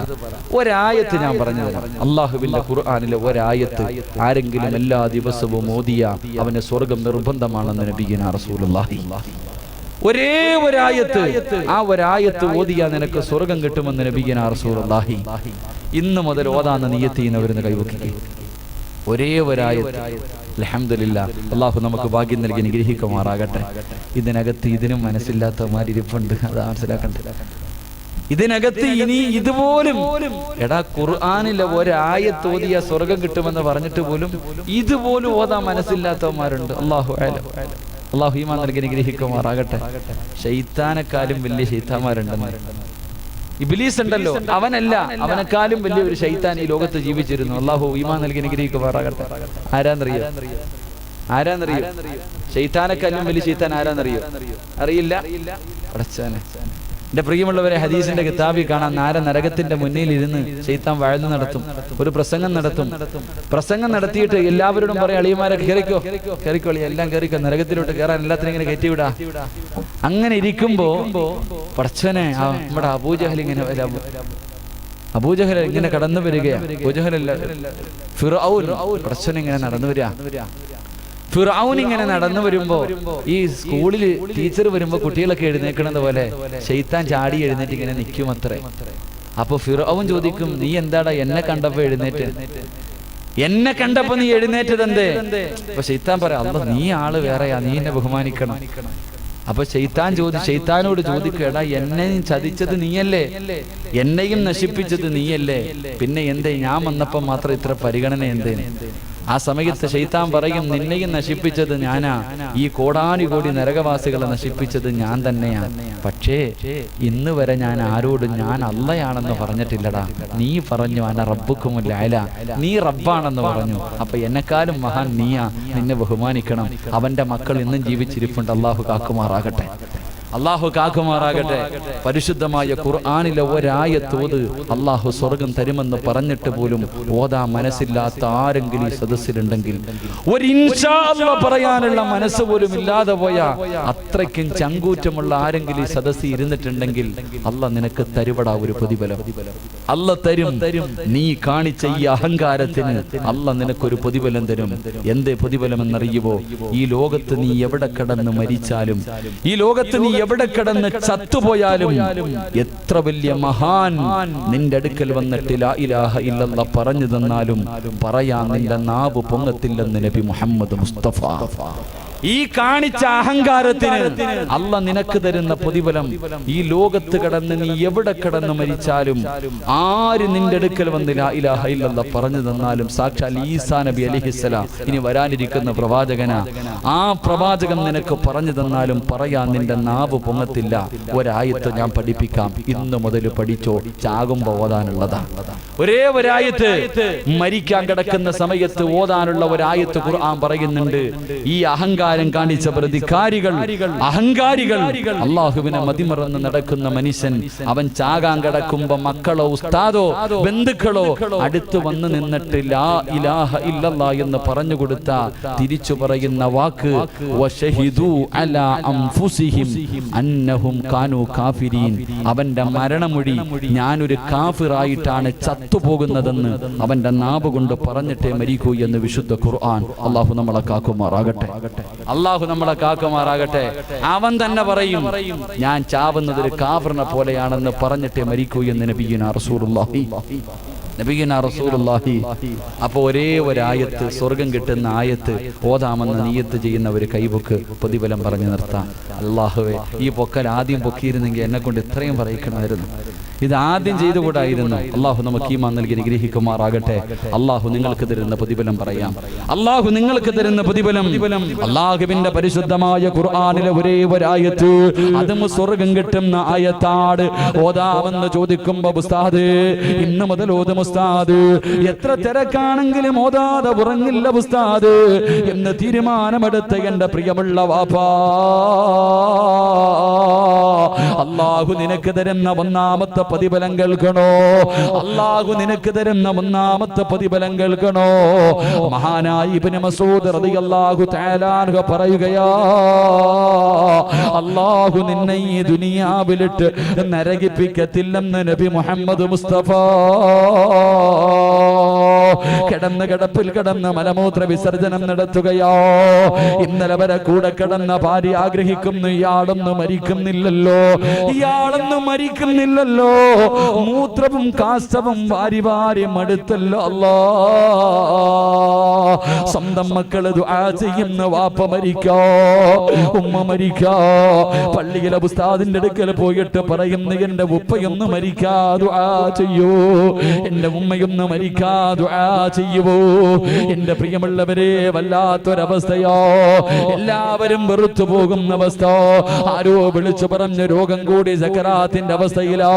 ഒരായത്ത് ഞാൻ പറഞ്ഞു തരാം. അള്ളാഹുവിന്റെ ഖുർആനിലെ ഒരായത്ത് ആരെങ്കിലും എല്ലാ ദിവസവും ഓതിയ അവന് സ്വർഗം നിർബന്ധമാണെന്ന് നബിയുനാ റസൂലുള്ളാഹി. ഒരേ ഒരായത്ത്, ആ ഒരായത്ത് ഓതിയാ നിനക്ക് സ്വർഗം കിട്ടുമെന്ന് നബിയുനാ റസൂലുള്ളാഹി. ഇന്ന് മുതൽ ഓതാന്ന് നിയ്യത്ത് ചെയ്യുന്നവരെന്ന് കൈവക്കി. ഒരേ ഒരായത്ത്. അൽഹംദുലില്ലാഹ്. അള്ളാഹു നമുക്ക് ഭാഗ്യം നൽകി അനുഗ്രഹിക്കുമാറാകട്ടെ. ഇതിനകത്ത് ഇതിനും മനസ്സില്ലാത്തമാരിപ്പുണ്ട്, അത് മനസ്സിലാക്കണ്ടേ. ഇതിനകത്ത് ഇനി ഇതുപോലും എടാ ഖുർആനിലെ ഒരായത്ത് ഓതിയ സ്വർഗം കിട്ടുമെന്ന് പറഞ്ഞിട്ട് പോലും ഇതുപോലും ഓതാൻ മനസ്സില്ലാത്തവന്മാരുണ്ട്. അല്ലാഹു അലം. അല്ലാഹു ഈമാൻ നൽകി അനുഗ്രഹിക്കുമാറാകട്ടെ. ശൈത്താനെക്കാളും വലിയ ശൈത്താന്മാരുണ്ടെന്ന്. ഇബ്ലീസ് ഉണ്ടല്ലോ, അവനല്ല, അവനെക്കാളും വലിയ ഒരു ശൈത്താൻ ഈ ലോകത്ത് ജീവിച്ചിരുന്നു. അല്ലാഹു ഈമാൻ നൽകി അനുഗ്രഹിക്കുമാറാകട്ടെ. ആരാന്നറിയോ? ശൈത്താനെക്കാളും വലിയ ശൈത്താൻ ആരാന്നറിയോ? അറിയില്ല? അടച്ചാനെ. എന്റെ പ്രിയമുള്ളവരെ, ഹദീസിന്റെ കിതാബിൽ കാണാൻ നരകത്തിന്റെ മുന്നിൽ ഇരുന്ന് ശൈത്താൻ വാഴ്ന്നു നടത്തും, ഒരു പ്രസംഗം നടത്തും. പ്രസംഗം നടത്തിയിട്ട് എല്ലാവരോടും പറയാം, അളിയന്മാരെ കയറിക്കോളി, എല്ലാം കയറിക്കോ, നരകത്തിലോട്ട് കയറാൻ എല്ലാത്തിനും ഇങ്ങനെ കയറ്റിവിടാ. അങ്ങനെ ഇരിക്കുമ്പോ പടച്ചനെ നമ്മുടെ അബൂജഹൽ ഇങ്ങനെ കടന്നു വരികയാണ്. അബൂജഹലല്ല, ഫിർഔൻ പടച്ചനെ ഇങ്ങനെ നടന്നു വരിക. ഫിർഔൻ ഇങ്ങനെ നടന്നു വരുമ്പോ ഈ സ്കൂളിൽ ടീച്ചർ വരുമ്പോ കുട്ടികളൊക്കെ എഴുന്നേക്കണത് പോലെ ശൈത്താൻ ചാടി എഴുന്നേറ്റ് ഇങ്ങനെ നിൽക്കും അത്രേ. അപ്പൊ ഫിർഔൻ ചോദിക്കും, നീ എന്താടാ എന്നെ കണ്ടപ്പോ എഴുന്നേറ്റ്? എന്നെ കണ്ടപ്പോ നീ എഴുന്നേറ്റത് എന്തേ? അപ്പൊ ശൈത്താൻ പറയാം, അല്ല നീ ആള് വേറെയാ, നീ എന്നെ ബഹുമാനിക്കണം. അപ്പൊ ശൈത്താനോട് ചോദിക്കടാ, എന്നെ ചതിച്ചത് നീയല്ലേ, എന്നെയും നശിപ്പിച്ചത് നീയല്ലേ, പിന്നെ എന്തേ ഞാൻ വന്നപ്പോ മാത്രം ഇത്ര പരിഗണന എന്തേ? ആ സമയത്ത് ശൈത്താൻ പറയും, നിന്നെയും നശിപ്പിച്ചത് ഞാനാ, ഈ കോടാനുകോടി നരകവാസികളെ നശിപ്പിച്ചത് ഞാൻ തന്നെയാണ്. പക്ഷേ ഇന്ന് വരെ ഞാൻ ആരോടും ഞാൻ അള്ളയാണെന്ന് പറഞ്ഞിട്ടില്ലടാ. നീ പറഞ്ഞു അന റബ്ബുക്കുമുൽ അഅല, നീ റബ്ബാണെന്ന് പറഞ്ഞു. അപ്പൊ എന്നെക്കാളും മഹാൻ നീയാ, നിന്നെ ബഹുമാനിക്കണം. അവന്റെ മക്കൾ ഇന്നും ജീവിച്ചിരിപ്പുണ്ട്. അല്ലാഹു കാക്കുമാറാകട്ടെ. അല്ലാഹു കാക്കുമാറാകട്ടെ. പരിശുദ്ധമായ ഖുർആനിലെ ഒരായത്തോത് അല്ലാഹു സ്വർഗം തരുമെന്ന് പറഞ്ഞിട്ട് പോലും ഓതാ മനസ്സില്ലാത്ത ആരെങ്കിലും ഈ സദസ്സിലുണ്ടെങ്കിൽ, ഒരു ഇൻഷാ അല്ലാഹ് പറയാനുള്ള മനസ്സ് പോലും ഇല്ലാതെ പോയ അത്രയ്ക്കും ചങ്കൂറ്റമുള്ള ആരെങ്കിലും ഈ സദസ്സിൽ ഇരുന്നിട്ടുണ്ടെങ്കിൽ അല്ലാഹ് നിനക്ക് തരുവടാ ഒരു പ്രതിഫലം. അല്ലാഹ് തരും. നീ കാണിച്ച ഈ അഹങ്കാരത്തിന് അല്ലാഹ് നിനക്കൊരു പ്രതിഫലം തരും. എന്തേ പ്രതിഫലം എന്നറിയുവോ? ഈ ലോകത്ത് നീ എവിടെ കിടന്ന് മരിച്ചാലും, ഈ ലോകത്ത് നീ എവിടെ കിടന്ന് ചത്തുപോയാലും, എത്ര വലിയ മഹാൻ നിന്റെ അടുക്കൽ വന്നിട്ട് ലാ ഇലാഹ ഇല്ലല്ലാഹ് പറഞ്ഞു തന്നാലും പറയാൻ നിന്റെ നാവ് പൊങ്ങത്തില്ലെന്ന് നബി മുഹമ്മദ് മുസ്തഫ. ഈ കാണിച്ച അഹങ്കാരത്തിന് അല്ലാഹ് നിനക്ക് തരുന്ന പ്രതിഫലം, ഈ ലോകത്ത് കിടന്ന് നീ എവിടെ കിടന്ന് മരിച്ചാലും, ആര് നിന്റെ അടുക്കൽ വന്ന് ലാ ഇലാഹ ഇല്ലല്ലാഹ് പറഞ്ഞു തന്നാലും, സാക്ഷാൽ ഈസാ നബി അലൈഹിസ്സലാം, ഇനി വരാനിരിക്കുന്ന പ്രവാചകനാ, ആ പ്രവാചകൻ നിനക്ക് പറഞ്ഞു തന്നാലും പറയാൻ നിന്റെ നാവ് പൊങ്ങത്തില്ല. ഒരായത്ത് ഞാൻ പഠിപ്പിക്കാം, ഇന്ന് മുതൽ പഠിച്ചോ, ചാകുമ്പോ ഓതാനുള്ളതാണ്. ഒരേ ഒരായത്ത്, മരിക്കാൻ കിടക്കുന്ന സമയത്ത് ഓതാനുള്ള ഒരായത്ത് ഖുർആൻ പറയുന്നുണ്ട്. ഈ അഹങ്കാരം കാണിച്ച പ്രതികാരികൾ, അഹങ്കാരികൾ, അള്ളാഹുവിനെ മതിമറന്ന് നടക്കുന്ന മനുഷ്യൻ, അവൻ ചാകാൻ കിടക്കുമ്പോ മക്കളോ ഉസ്താദോ ബന്ധുക്കളോ അടുത്ത് വന്ന് നിന്നിട്ട് ലാ ഇലാഹ ഇല്ലല്ലാഹ് എന്ന് പറഞ്ഞു കൊടുത്ത തിരിച്ചു പറയുന്ന വാക്ക് വശഹിദു അലാ അൻഫുസിഹിം അന്നഹും കാനൂ കാഫിരീൻ, അവന്റെ മരണമൊഴി ഞാനൊരു കാഫിറായിട്ടാണ് ചത്തുപോകുന്നതെന്ന് അവന്റെ നാവ് കൊണ്ട് പറഞ്ഞിട്ടേ മരിക്കൂ എന്ന് വിശുദ്ധ ഖുർആൻ. അള്ളാഹു നമ്മളെ കാക്കുമാറാകട്ടെ. അള്ളാഹു നമ്മളെ കാക്കുമാറാകട്ടെ. അവൻ തന്നെ പറയും, ഞാൻ ചാവുന്നത് ഒരു കാഫിറിനെ പോലെയാണെന്ന് പറഞ്ഞിട്ടേ മരിക്കൂ എന്ന് നബിയുനാ റസൂലുള്ളാഹി. അപ്പൊ ഒരേ ഒരായത്ത്, സ്വർഗം കിട്ടുന്ന ആയത്ത് ഓതാമെന്ന് നിയ്യത്ത് ചെയ്യുന്ന ഒരു കൈബുക്ക് പ്രതിഫലം പറഞ്ഞു നിർത്താം. അല്ലാഹുവേ, ഈ പൊക്കൽ ആദ്യം പൊക്കിയിരുന്നെങ്കിൽ എന്നെ കൊണ്ട് ഇത്രയും പറയിക്കണമായിരുന്നു, ഇത് ആദ്യം ചെയ്തുകൂടായിരുന്നു. അള്ളാഹു നമുക്ക് ഈമാൻ നൽകി അനുഗ്രഹിക്കുമാറാകട്ടെ. അള്ളാഹു നിങ്ങൾക്ക് തരുന്ന പ്രതിഫലം പറയാം. അള്ളാഹു നിങ്ങൾക്ക് തരുന്ന പ്രതിഫലം, അള്ളാഹുവിന്റെ പരിശുദ്ധമായ ഖുർആനിലെ ഒരേ ഒരായത്ത്, അതും സ്വർഗം കിട്ടുന്ന ആയത്താണ്. ഓതാമെന്ന് ചോദിക്കുമ്പോ ഉസ്താദ് ഇന്ന് മുതൽ ഓതും ഉസ്താദ്, എത്ര തിരക്കാണെങ്കിലും ഓതാതെ ഉറങ്ങില്ല ഉസ്താദ് എന്ന് തീരുമാനമെടുത്ത എന്റെ പ്രിയമുള്ള വാപ്പാ, അള്ളാഹു നിനക്ക് തരുന്ന ഒന്നാമത്തെ പ്രതിഫലം കേൾക്കണോ? അള്ളാഹു നിനക്ക് തരുന്ന ഒന്നാമത്തെ പ്രതിഫലം കേൾക്കണോ? മഹാനായ ഇബ്നു മസ്ഊദ് റളിയല്ലാഹു തആല അൻഹു പറയുകയാ, അള്ളാഹു നിന്നെ ഈ ദുനിയാവിലിട്ട് നരകിപ്പിക്കത്തില്ലെന്ന് നബി മുഹമ്മദ് മുസ്തഫ. കിടന്ന് കിടപ്പിൽ കിടന്ന് മലമൂത്ര വിസർജനം നടത്തുകയോ. ഇന്നലെ വരെ കൂടെ കിടന്ന ഭാര്യ ആഗ്രഹിക്കുന്നു, ഇയാളൊന്നും മരിക്കുന്നില്ലല്ലോ, ഇയാളൊന്നും മരിക്കുന്നില്ലല്ലോ, മൂത്രവും കാഷ്ടവും വാരി വാരി മടുത്തല്ലോ. അല്ലാ, സ്വന്തം മക്കള് ദുആ ചെയ്യുന്ന വാപ്പ മരിക്കോ, ഉമ്മ മരിക്കോ. പള്ളിയിലെ ഉസ്താദിന്റെ അടുക്കൽ പോയിട്ട് പറയുന്നു, എന്റെ ഉപ്പയൊന്ന് മരിക്കാ ദുആ ചെയ്യൂ, എന്റെ ഉമ്മയൊന്ന് മരിക്കാ ദുആ ചെയ്യുവോ. എന്റെ പ്രിയമുള്ളവരെ, വല്ലാത്തൊരവസ്ഥയോ, എല്ലാവരും വെറുത്തു പോകുന്ന അവസ്ഥ. ആരോ വിളിച്ചു പറഞ്ഞ രോഗം കൂടി സക്കറാത്തിന്റെ അവസ്ഥയിലോ.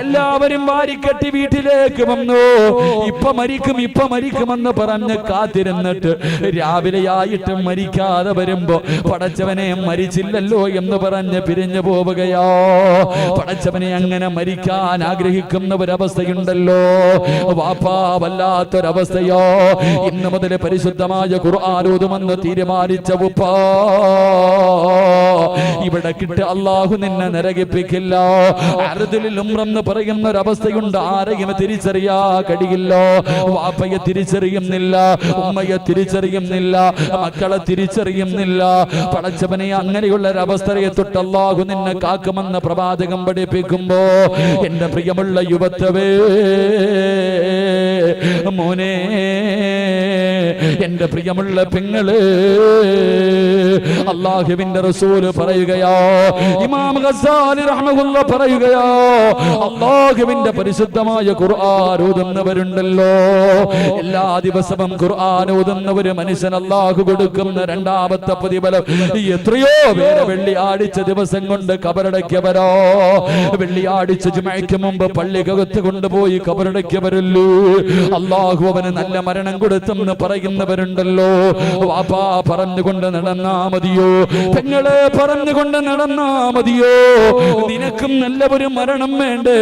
എല്ലാവരും വാരിക്കെട്ടി വീട്ടിലേക്ക് വന്നു. ഇപ്പൊ മരിക്കും, ഇപ്പൊ മരിക്കുമെന്ന് പറഞ്ഞ് കാത്തിരുന്നിട്ട് രാവിലെയായിട്ടും മരിക്കാതെ വരുമ്പോ പടച്ചവനെ മരിച്ചില്ലല്ലോ എന്ന് പറഞ്ഞ് പിരിഞ്ഞു പോവുകയോ. പടച്ചവനെ അങ്ങനെ മരിക്കാൻ ആഗ്രഹിക്കുന്നവരവസ്ഥയുണ്ടല്ലോ. വാപ്പാ, വല്ലാത്തൊരവസ്ഥയോ. ഇന്ന് മുതൽ പരിശുദ്ധമായ ഖുർആൻ ഓതുമെന്ന് തീരുമാനിച്ച ഉപ്പാ, ഇവിടെ കിട്ട അല്ലാഹു നിന്നെ നരകിപ്പിക്കില്ല. അർദിൽ ഉംറെന്ന് പറയുന്ന ഒരവസ്ഥയുണ്ട്. ആരെയും തിരിച്ചറിയാ കഴിയില്ല. വാപ്പയെ തിരിച്ചറിയുന്നില്ല, ഉമ്മയെ തിരിച്ചറിയുന്നില്ല, മക്കളെ തിരിച്ചറിയുന്നില്ല. പടച്ചവനെ, അങ്ങനെയുള്ള ഒരവസ്ഥയെ തൊട്ട് അല്ലാഹു നിന്നെ കാക്കുമെന്ന് പ്രവാചകം പഠിപ്പിക്കുമ്പോ, എന്റെ പ്രിയമുള്ള യുവത്വേ, മോനെ, എന്റെ പ്രിയമുള്ള പെങ്ങള്, അല്ലാഹുവിന്റെ റസൂൽ പറയുകയോ, ഇമാം ഗസാലി റഹ്മത്തുള്ളാഹി പറയുകയോ, അല്ലാഹുവിന്റെ പരിശുദ്ധമായ ഖുർആൻ ഓതുന്നവരുണ്ടല്ലോ, എല്ലാ ദിവസവും ഖുർആൻ ഓതുന്ന ഒരു മനുഷ്യൻ അല്ലാഹു കൊടുക്കുന്ന രണ്ടാമത്തെ പ്രതിഫലം എത്രയോ പേരെ വെള്ളിയാഴ്ച ദിവസം കൊണ്ട് കബറടക്കിയവരോ. വെള്ളിയാഴ്ച ജുമഅയ്ക്ക് മുമ്പ് പള്ളിക്കകത്ത് കൊണ്ടുപോയി കബറടക്കിയവരല്ലോ, അല്ലാഹു അവന് നല്ല മരണം കൊടുത്തെന്ന് പറയുന്നവരുണ്ടല്ലോ. വാപ്പാ, പറഞ്ഞുകൊണ്ട് നടന്നാ മതിയോ, പെങ്ങളെ പറഞ്ഞുകൊണ്ട് നടന്നാ മതിയോ? നിനക്കും നല്ല ഒരു മരണം വേണ്ടേ,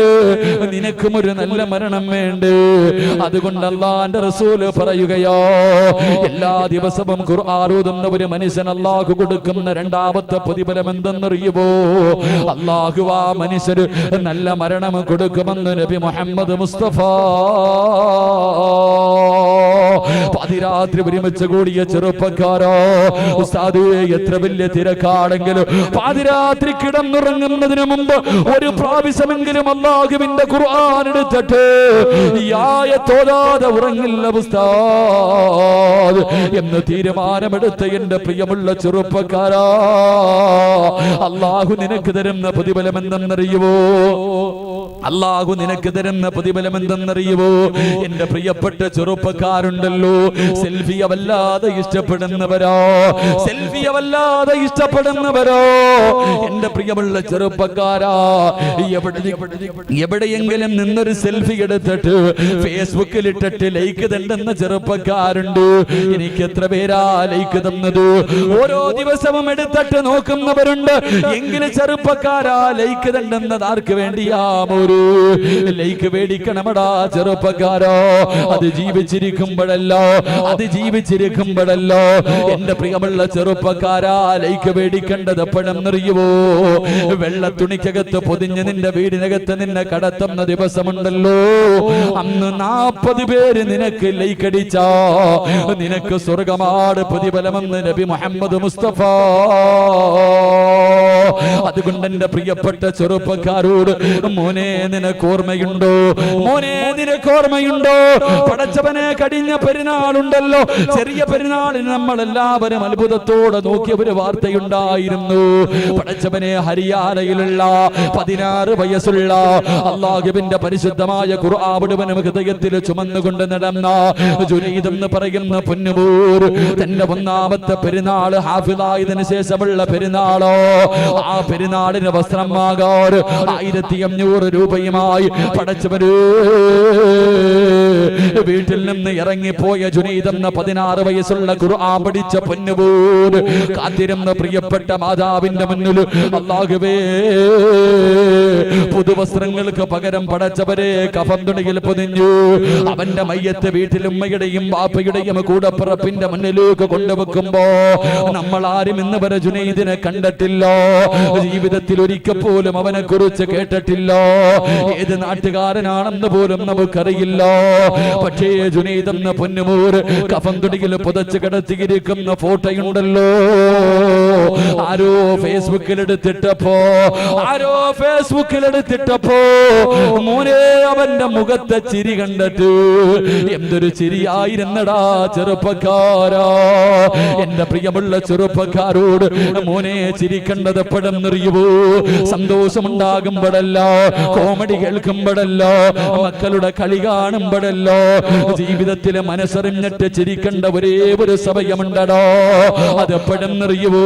നിനക്കും ഒരു നല്ല മരണം വേണ്ടേ? അതുകൊണ്ട് അല്ലാഹുവിന്റെ റസൂൽ പറയുകയോ, എല്ലാ ദിവസവും ഖുർആൻ ഓതുന്ന ഒരു മനുഷ്യൻ അല്ലാഹു കൊടുക്കുന്ന രണ്ടാമത്തെ പ്രതിഫലം എന്തെന്നറിയുമോ? അല്ലാഹു ആ മനുഷ്യന് നല്ല മരണം കൊടുക്കുമെന്ന് നബി മുഹമ്മദ് മുസ്തഫ. പാതിരാത്രി ഒരുമിച്ച് കൂടിയ ചെറുപ്പക്കാരോ, ഉസ്താദേ, എത്ര വലിയ തിരക്കാണെങ്കിലും പാതിരാത്രി കിടന്നുറങ്ങുന്നതിന് മുമ്പ് ഒരു പ്രാവശ്യമെങ്കിലും അല്ലാഹുവിന്റെ ഖുർആൻ എടുത്തിട്ട് തോതാതെ ഉറങ്ങില്ല ഉസ്താദ് എന്ന് തീരുമാനമെടുത്ത എന്റെ പ്രിയമുള്ള ചെറുപ്പക്കാരാ, അല്ലാഹു നിനക്ക് തരുന്ന പ്രതിഫലം എന്തെന്നറിയുവോ? അല്ലാഹു നിനക്ക് തരുന്ന പ്രതിഫലം എന്തെന്നറിയുവോ? എന്റെ പ്രിയപ്പെട്ട ചെറുപ്പക്കാരുണ്ടല്ലോ, സെൽഫിയെ വല്ലാതെ ഇഷ്ടപ്പെടുന്നവരോ, സെൽഫിയെ വല്ലാതെ ഇഷ്ടപ്പെടുന്നവരോ, എന്റെ പ്രിയമുള്ള ചെറുപ്പക്കാരാ, എവിടെയെങ്കിലും നിന്നൊരു സെൽഫി എടുത്തിട്ട് ഫേസ്ബുക്കിൽ ഇട്ടിട്ട് ലൈക്ക് തണ്ടെന്ന ചെറുപ്പക്കാരുണ്ട്. എനിക്ക് എത്ര പേരാ ലൈക്ക് തന്നത്? ഓരോ ദിവസവും എടുത്തിട്ട് നോക്കുന്നവരുണ്ട്. എങ്കിലും ചെറുപ്പക്കാരാ, ലൈക്ക് തണ്ടെന്നത് ആർക്ക് വേണ്ടിയാമോ? ലൈക്ക് മേടിക്കണമടാ ചെറുപ്പക്കാരോ. അത് ജീവിച്ചിരിക്കുമ്പോഴല്ലോ, അത് ജീവിച്ചിരിക്കുമ്പോഴല്ലോ. എന്റെ പ്രിയമുള്ള ചെറുപ്പക്കാരാ, ലൈക്ക് മേടിക്കേണ്ടത് എപ്പോഴെന്നറിയുവോ? വെള്ള തുണിക്കകത്ത് പൊതിഞ്ഞ് നിന്റെ വീടിനകത്ത് നിന്നെ കടത്തുന്ന ദിവസമുണ്ടല്ലോ, അന്ന് 40 പേര് നിനക്ക് ലൈക്ക് അടിച്ചാ നിനക്ക് സ്വർഗമാണ് പ്രതിഫലമെന്ന് നബി മുഹമ്മദ് മുസ്തഫ. അതുകൊണ്ട് എന്റെ പ്രിയപ്പെട്ട ചെറുപ്പക്കാരോട്, മോനെ, നിനക്ക് ഓർമ്മയുണ്ടോ? മോനെ, നിനക്ക് ഓർമ്മയുണ്ടോ? പടച്ചവനെ, കഴിഞ്ഞ പെരുന്നാളുണ്ടല്ലോ, ചെറിയ പെരുന്നാളിന് നമ്മൾ എല്ലാവരും അത്ഭുതത്തോടെ നോക്കിയ ഒരു വാർത്തയുണ്ടായിരുന്നു. പടച്ചവനെ, ഹരിയാനയിലുള്ള 16 വയസ്സുള്ള അല്ലാഹുവിന്റെ പരിശുദ്ധമായ ഖുർആൻ മുഴുവനും ഹൃദയത്തിൽ ചുമന്നുകൊണ്ട് നടന്ന ജുനൈദ് എന്ന് പറയുന്ന പൊന്നുമൂർ, തന്റെ ഒന്നാമത്തെ പെരുന്നാൾ ഹാഫിളായതിനു ശേഷമുള്ള പെരുന്നാളോ, ആ പെരുന്നാളിന് വസ്ത്രം വാങ്ങാൻ 1500 രൂപയുമായി പടച്ചവന് വീട്ടിൽ നിന്ന് ഇറങ്ങിപ്പോയ ജുനൈദ് എന്ന 16 വയസ്സുള്ള ഖുർആൻ പഠിച്ച പൊന്നുമൂർ കാത്തിരുന്ന പ്രിയപ്പെട്ട മാതാവിന്റെ മുന്നിൽ, അല്ലാഹുവേ, പുതുവസ്ത്രങ്ങൾക്ക് പകരം പടച്ചവരെ കഫൻ തുണിയിൽ പൊതിഞ്ഞു അവന്റെ മയ്യത്ത് വീട്ടിൽ ഉമ്മയുടെയും ബാപ്പയുടെയും കൂടപ്പിറപ്പിന്റെ മുന്നിലേക്ക് കൊണ്ടുവെക്കുമ്പോ നമ്മൾ ആരും ഇന്ന് വരെ ജുനൈദിനെ കണ്ടിട്ടില്ല, ജീവിതത്തിൽ ഒരിക്കൽ പോലും അവനെ കുറിച്ച് കേട്ടിട്ടില്ല, ഏത് നാട്ടുകാരനാണെന്ന് പോലും നമുക്കറിയില്ല. പക്ഷേ ജുനൈദ് എന്ന പൊന്നുമൂർ കഫൻ തുണിയിൽ പുതച്ച് കിടത്തിയിരിക്കുന്ന ഫോട്ടോയുണ്ടല്ലോ, ആരോ ഫേസ്ബുക്കിലെടുത്തിട്ടപ്പോ മോനെ അവന്റെ മുഖത്തെ ചിരി കണ്ടിട്ട് എന്തൊരു ചിരിയായിരുന്നടാ ചെറുപ്പക്കാരാ. എന്റെ പ്രിയമുള്ള ചെറുപ്പക്കാരോട് മോനെ ചിരിക്കേണ്ടത് എപ്പോഴെന്നറിയുവോ? സന്തോഷമുണ്ടാകുമ്പോഴല്ല, കോമഡി കേൾക്കുമ്പോഴല്ല, മക്കളുടെ കളി കാണുമ്പോഴല്ല, ജീവിതത്തിലെ മനസ്സറിഞ്ഞിട്ട് ചിരിക്കേണ്ട ഒരേ ഒരു സമയമുണ്ടടോ. അതെപ്പോഴെന്നറിയുവോ?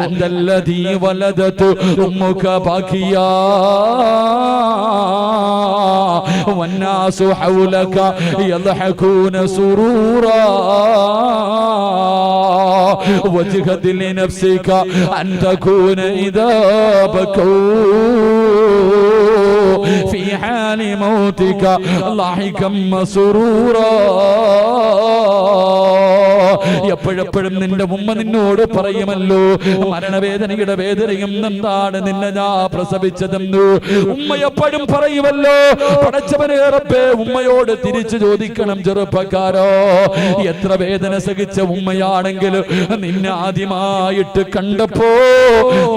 അന്തല്ലദീ വലദതു ഉമ്മുക ബാക്കിയാ വന്നാസു ഹൗലക യദ്ഹകൂന സുറൂറാ വജ്ഹദ് ലിനഫ്സിക അൻ തകൂന ഇദാ ബകൂ ഫീ ഹാലി മൗതിക ലാഹികം മസ്റൂറാ. എപ്പോഴെപ്പോഴും നിന്റെ ഉമ്മ നിന്നോട് പറയുമല്ലോ, മരണവേദനയുടെ വേദനയും എന്താണ് നിന്നെ ഞാൻ പ്രസവിച്ചതെന്ന്. ഉമ്മ എപ്പോഴും പറയുമല്ലോ, പടച്ചവനെ റബ്ബേ, ഉമ്മയോട് തിരിച്ചു ചോദിക്കണം ചെറുപ്പക്കാരോ, എത്ര വേദന സഹിച്ച ഉമ്മയാണെങ്കിൽ നിന്നെ ആദ്യമായിട്ട് കണ്ടപ്പോ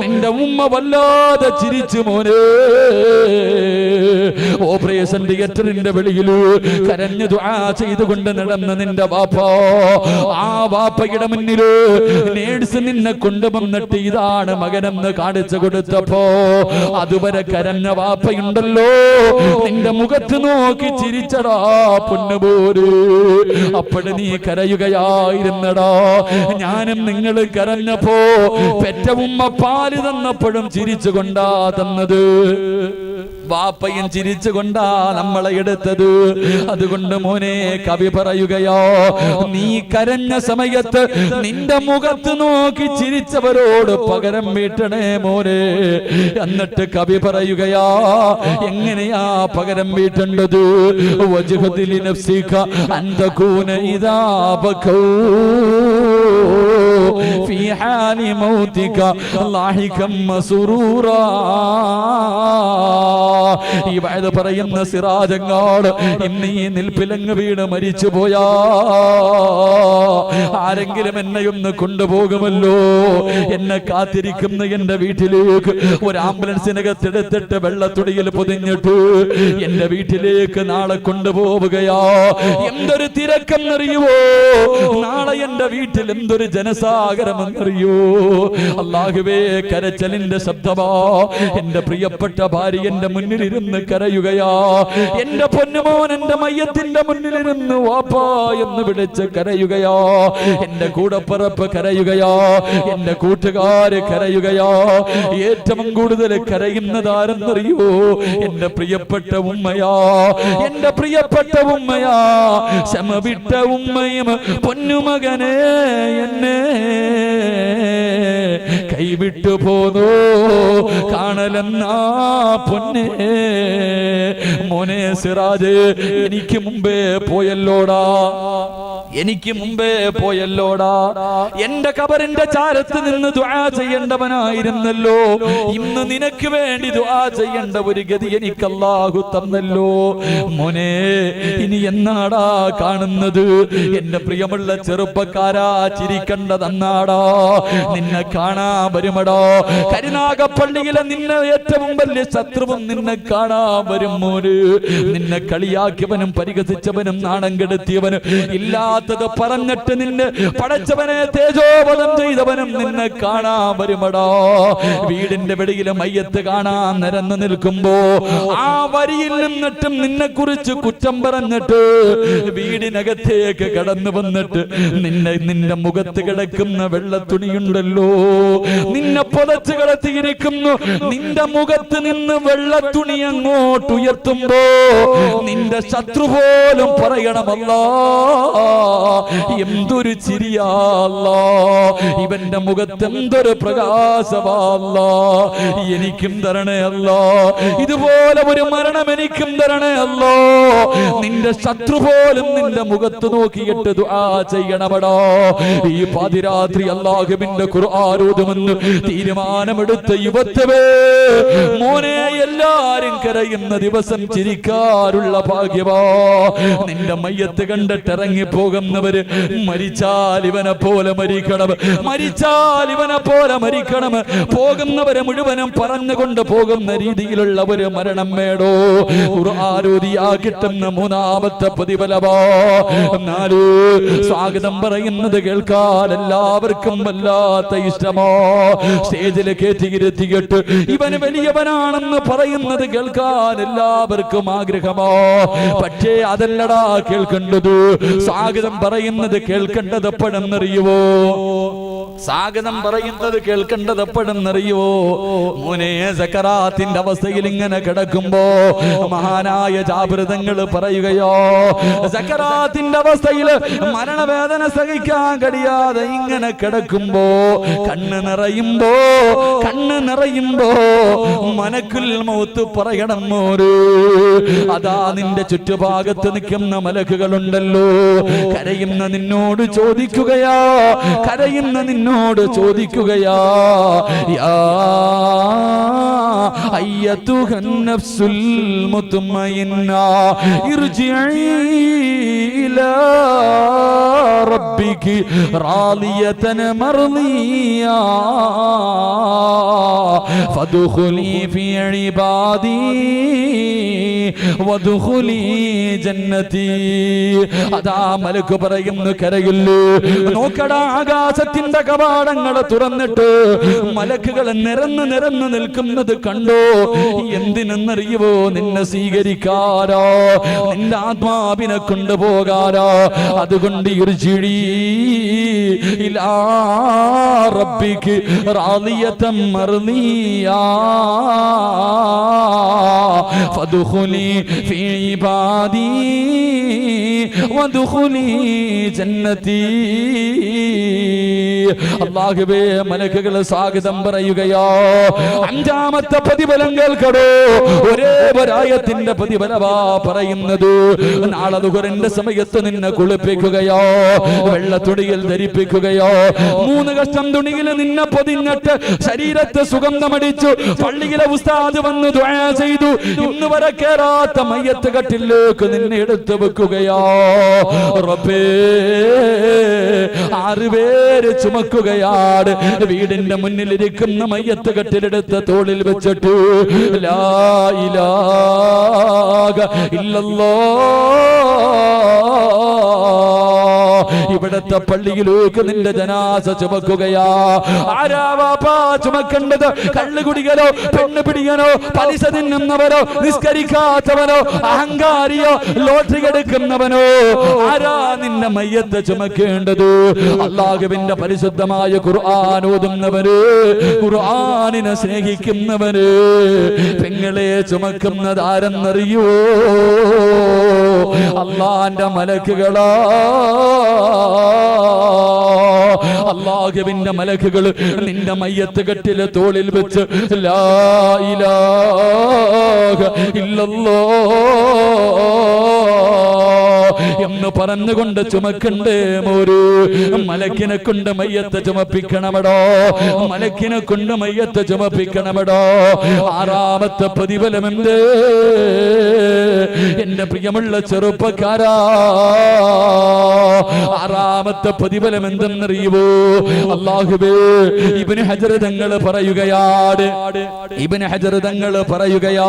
നിന്റെ ഉമ്മ വല്ലാതെ ചിരിച്ചു മോനെ. ഓപ്പറേഷൻ തിയേറ്ററിന്റെ വെളിയിൽ കരഞ്ഞു ദുആ ചെയ്തുകൊണ്ട് നടന്ന നിന്റെ വാപ്പ, ആ വാപ്പയുടെ മുന്നില് നേഴ്സ് നിന്നെ കൊണ്ടുവന്നിട്ട് ഇതാണ് മകനെന്ന് കാണിച്ചു കൊടുത്തപ്പോ അതുവരെ കരഞ്ഞ വാപ്പയുണ്ടല്ലോ, നിന്റെ മുഖത്ത് നോക്കി ചിരിച്ചടാ പൊന്നുപോര്. അപ്പോഴും നീ കരയുകയായിരുന്നടാ. ഞാനും നിങ്ങൾ കരഞ്ഞപ്പോ പെറ്റ ഉമ്മ പാല് തന്നപ്പോഴും ചിരിച്ചുകൊണ്ടാ തന്നത്, വാപ്പയും ചിരിച്ചുകൊണ്ടാ നമ്മളെ എടുത്തത്. അതുകൊണ്ട് മോനെ കവി പറയുകയോ, നീ കരഞ്ഞ സമയത്ത് നിന്റെ മുഖത്ത് നോക്കി ചിരിച്ചവരോട് പകരം വീട്ടണേ മോനെ. എന്നിട്ട് കവി പറയുകയാ, എങ്ങനെയാ പകരം വീട്ടേണ്ടത്? വജ്ഹദ് ലിനഫ്സിക അൻ തകൂന ഇദാ ബകൂ ഫീ ഹാലി മൗതിക ലാഹികം മസ്റൂറാ. ഈ വയത് പറയുന്ന സിറാജങ്ങാട് ഇന്ന് ഈ നിൽപ്പിലങ്ങ് വീണ് മരിച്ചു പോയാ ആരെങ്കിലും എന്നെയൊന്ന് കൊണ്ടുപോകുമല്ലോ. എന്നെ കാത്തിരിക്കുന്ന എന്റെ വീട്ടിലേക്ക് ഒരു ആംബുലൻസിനകത്തെടുത്തിട്ട് വെള്ളത്തുടിയിൽ പൊതിഞ്ഞിട്ട് എന്റെ വീട്ടിലേക്ക് നാളെ കൊണ്ടുപോവുകയാ. എന്തൊരു തിരക്കെന്നറിയുവോ? നാളെ എന്റെ വീട്ടിൽ എന്തൊരു ജനസാഗരമെന്നറിയോ? അല്ലാഹുവേ, കരച്ചലിന്റെ ശബ്ദമാ. എന്റെ പ്രിയപ്പെട്ട ഭാര്യ എന്റെ മുന്നിലിരുന്ന് കരയുകയാ. എന്റെ പൊന്നുമോൻ എന്റെ മയ്യത്തിന്റെ മുന്നിലിരുന്ന് വാപ്പാ എന്ന് വിളിച്ച് കരയുകയാ. എന്റെ കൂടപ്പിറപ്പ് കരയുകയാ. എന്റെ കൂട്ടുകാര് കരയുകയാ. ഏറ്റവും കൂടുതൽ കരയുന്നതാരെന്നറിയോ? എന്റെ പ്രിയപ്പെട്ട ഉമ്മയാ. എന്റെ പ്രിയപ്പെട്ട ഉമ്മയാ. ക്ഷമ വിട്ട ഉമ്മയും പൊന്നുമകനെ എന്നെ കൈവിട്ടു പോന്നോ കാണലെന്നാ പൊന്നെ. മോനെ സിറാജ്, എനിക്ക് മുമ്പേ പോയല്ലോടാ, എനിക്ക് മുമ്പേ പോയല്ലോടാ. എന്റെ ഖബറിന്റെ ചാരത്ത് നിന്ന് ദുആ ചെയ്യേണ്ടവനായിരുന്നല്ലോ. ഇന്ന് നിനക്ക് വേണ്ടി ദുആ ചെയ്യേണ്ട ഒരു ഗതി എനിക്ക് അല്ലാഹു തന്നല്ലോ. മോനെ, ഇനി എന്നാടാ കാണുന്നത്? എന്റെ പ്രിയമുള്ള ചെറുപ്പക്കാരാ, ചിരിക്കണ്ടതെന്നാടാ? നിന്നെ കാണാൻ വരുമടോ. കരുനാഗപ്പള്ളിയിലെ നിന്നെ ഏറ്റവും വലിയ ശത്രുവും നിന്നെ കാണാൻ വരും മോന്. നിന്നെ കളിയാക്കിയവനും പരിഹസിച്ചവനും നാണം കെടുത്തിയവനും ഇല്ലാത്തത് പറഞ്ഞിട്ട് നിന്നെ പടച്ചവനെ തേജോവധം ചെയ്തവനും നിന്നെ കാണാൻ വരുമടോ. വീടിന്റെ വെളിയിലെ മയ്യത്ത് കാണാൻ നിരന്നു നിൽക്കുമ്പോ ആ വരിയിൽ നിന്നിട്ടും നിന്നെ കുറിച്ച് കുറ്റം പറഞ്ഞിട്ട് വീടിനകത്തേക്ക് കടന്നു വന്നിട്ട് നിന്റെ മുഖത്ത് കിടക്കുന്ന വെള്ളത്തുണിയുണ്ടല്ലോ, നിന്നെ പുതച്ച് കിടത്തിയിരിക്കുന്നു നിന്റെ മുഖത്ത് നിന്ന് വെള്ളത്തുണി അങ്ങോട്ട് ഉയർത്തുമ്പോ നിന്റെ ശത്രു പോലും പറയണമല്ലോ എന്തൊരു ചിരിയാല്ലോ, ഇവന്റെ മുഖത്ത് എന്തൊരു പ്രകാശമാല്ലോ, എനിക്കും തരണേ അല്ലോ, ഇതുപോലെ ഒരു മരണം എനിക്കും തരണേ അല്ലോ. നിന്റെ ശത്രു പോലും നിന്റെ മുഖത്ത് നോക്കിയിട്ട് ദുആ ചെയ്യണമടോ. ഈ പാതിരാത്രി അല്ലാഹുവിന്റെ ഖുർആൻ ഓതുമെന്ന് തീരുമാനമെടുത്ത യുവത്വേ, മോനെ, എല്ലാരും കരയുന്ന ദിവസം ചിരിക്കാറുള്ള ഭാഗ്യവാ. നിന്റെ മയ്യത്ത് കണ്ടിട്ട് ഇറങ്ങിപ്പോകുന്നവര് മരിച്ചാൽ ഇവനെ പോലെ മരിക്കണം, മരിച്ചാൽ ഇവനെ പോലെ മരിക്കണം. പോകുന്നവരെ മുഴുവനും പറഞ്ഞുകൊണ്ട് പോകുന്ന രീതിയിലുള്ള ഒരു മരണം വേടോ. ഖുർആൻ കിട്ടുന്ന മൂന്നാമത്തെ പ്രതിഫലമോ. എന്നാല് സ്വാഗതം പറയുന്നത് കേൾക്കാൻ എല്ലാവർക്കും വല്ലാത്ത ഇഷ്ടമോ. സ്റ്റേജിൽ കയറ്റിയിരുത്തിയിട്ട് ഇവന് വലിയവനാണെന്ന് പറയുന്നത് കേൾക്കാൻ എല്ലാവർക്കും ആഗ്രഹമോ. പക്ഷേ അതല്ലടാ കേൾക്കേണ്ടത്. സ്വാഗതം പറയുന്നത് കേൾക്കേണ്ടത് എപ്പോഴെന്നറിയുവോ? സ്വാഗതം പറയുന്നത് കേൾക്കേണ്ടത് എപ്പോഴെന്നറിയുവോ? മോനെ, സക്കറാത്തിന്റെ അവസ്ഥയിൽ ഇങ്ങനെ കിടക്കുമ്പോ മഹാനായ ജാബിർ തങ്ങൾ പറയുകയോ, സക്കറാത്തിന്റെ അവസ്ഥയിൽ മരണവേദന സഹിക്കാൻ കഴിയാതെ ഇങ്ങനെ കിടക്കുമ്പോ കണ്ണ് നിറയുമ്പോ മലക്കുൽ മൗത്ത് പറയണം മോര്, അതാ നിന്റെ ചുറ്റുഭാഗത്ത് നിൽക്കുന്ന മലക്കുകളുണ്ടല്ലോ, കരയുന്ന നിന്നോട് ചോദിക്കുകയാ, ചോദിക്കുകയാ, യാ അയ്യതുഹൻ നഫ്സുൽ മുത്മയിന്ന ഇർജിഇ ഇലാ റബ്ബികി റാളിയതൻ മർളിയാ ഫദ്ഖുലി ഫീ ഇബാദി വദ്ഖുലി ജന്നതി. അതാ മലക്ക് പറയുന്നു, കരയില്ലു. നോക്കടാ, ആകാശത്തിന്റെ കവാടങ്ങൾ തുറന്നിട്ട് മലക്കുകൾ നിരന്ന് നിൽക്കുന്നത് കണ്ടോ. എന്തിനെന്നറിയുവോ? നിന്നെ സ്വീകരിക്കാരോ, നിന്റെ ആത്മാവിനെ കൊണ്ടുപോകാരോ. അതുകൊണ്ട് ഇർജിഇ ഇലാ റബ്ബികി റാളിയതൻ മർളിയാ ഫദ്ഖുലി ഫീ ഇബാദി വദ്ഖുലി ജന്നതി. അല്ലാഹുവേ, മലക്കുകൾ സ്വാഗതം പറയുകയോ. അഞ്ചാമത്തെ പ്രതിഫലം കേൾക്കടോ. ഒരേ ഒരായത്തിന്റെ പ്രതിഫലമാ പറയുന്നത്. നാളെ ദുഹറിന്റെ സമയത്ത് നിന്നെ കുളിപ്പിക്കുകയോ, വെള്ളത്തുണിയിൽ ധരിപ്പിക്കുകയോ, 3 കഷ്ണം തുണിയിൽ നിന്നെ പൊതിഞ്ഞിട്ട് ശരീരത്തെ സുഗന്ധമടിച്ചു പള്ളിയിലെ ഉസ്താദ് വന്ന് ദുആ ചെയ്തു. ഇന്ന് വരെ കേറാത്ത മയ്യത്ത് കട്ടിലേക്ക് നിന്നെ എടുത്തു വെക്കുകയോ. റബ്ബേ, 6 പേര് ചുമക്കുകയാണ്. വീടിന്റെ മുന്നിലിരിക്കുന്ന മയ്യത്ത് കട്ടിലെടുത്ത് തോളിൽ വെച്ചിട്ട് ലാ ഇലാഹ ഇല്ലല്ലാഹ്, ഇവിടത്തെ പള്ളിയിലേക്ക് നിന്റെ ജനാസ ചുമക്കുകയാ. ആരാവാ ചുമക്കേണ്ടത്? കള്ളുകുടികനോ, പെണ്ണ് പിടികനോ, പലിശ തിന്നുന്നവനോ, നിസ്കരിക്കാത്തവനോ, അഹങ്കാരിയോ, ലോട്ടറി എടുക്കുന്നവനോ? ആരാ നിന്റെ മയ്യത്ത് ചുമക്കേണ്ടത്? അല്ലാഹുവിന്റെ പരിശുദ്ധമായ ഖുർആൻ ഓതുന്നവര്, ഖുർആനിനെ സ്നേഹിക്കുന്നവര്. പെങ്ങളെ ചുമക്കുന്നത് ആരെന്നറിയോ? അല്ലാഹുവിന്റെ മലക്കുകളാ. അല്ലാഹുവിന്റെ മലക്കുകൾ നിന്റെ മയ്യത്ത് കെട്ടിലെ തോളിൽ വെച്ച് ലാ ഇലാഹ ഇല്ലല്ലാഹ് എന്ന് പറഞ്ഞുകൊണ്ട് ചുമക്കണ്ടേ മോര്. മലക്കിനെ കൊണ്ട് മയ്യത്ത് ചുമപ്പിക്കണമടോ, മലക്കിനെ കൊണ്ട് മയ്യത്ത് ചുമപ്പിക്കണമടോ. 6ാമത്തെ പ്രതിഫലം എന്ത്? എന്റെ പ്രിയമുള്ള ചെറുപ്പക്കാരാ, 6ാമത്തെ പ്രതിഫലം എന്തെന്നറിയുവോ? അല്ലാഹുവേ, ഇബ്നു ഹജർ തങ്ങൾ പറയുകയാണ്, ഇബ്നു ഹജർ തങ്ങൾ പറയുകയാ,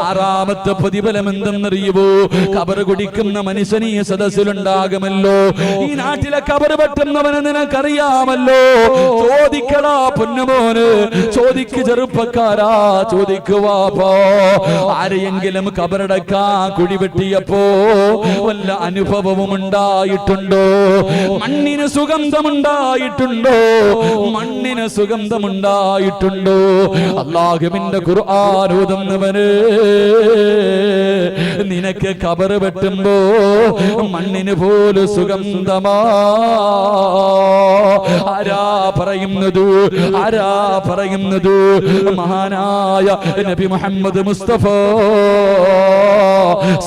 6ാമത്തെ പ്രതിഫലം എന്തെന്നറിയുവോ? ഖബർ കുടിക്കുന്ന മനുഷ്യൻ ഈ സദസ്സിലുണ്ടാകുമല്ലോ. ഈ നാട്ടിലെ ഖബർ വെട്ടുന്നവനെ നിനക്കറിയാമല്ലോ. ചോദിക്കടാ പൊന്നുമോന്, ചോദിക്ക് ചെറുപ്പക്കാരാ, ചോദിക്കുവാപ്പോ. ആരെയെങ്കിലും ഖബറടക്ക നടക്കാൻ കുഴിവെട്ടിയപ്പോ വല്ല അനുഭവവും ഉണ്ടായിട്ടുണ്ടോ? മണ്ണിന് സുഗന്ധമുണ്ടായിട്ടുണ്ടോ? മണ്ണിന് സുഗന്ധമുണ്ടായിട്ടുണ്ടോ? അല്ലാഹുവിന്റെ ഖുർആൻ ഓതുന്നവന് നിനക്ക് ഖബർ വെട്ടുമ്പോ മണ്ണിന് പോലും സുഗന്ധമാ. ആരാ പറയുന്നത്? ആരാ പറയുന്നത്? മഹാനായ നബി മുഹമ്മദ് മുസ്തഫ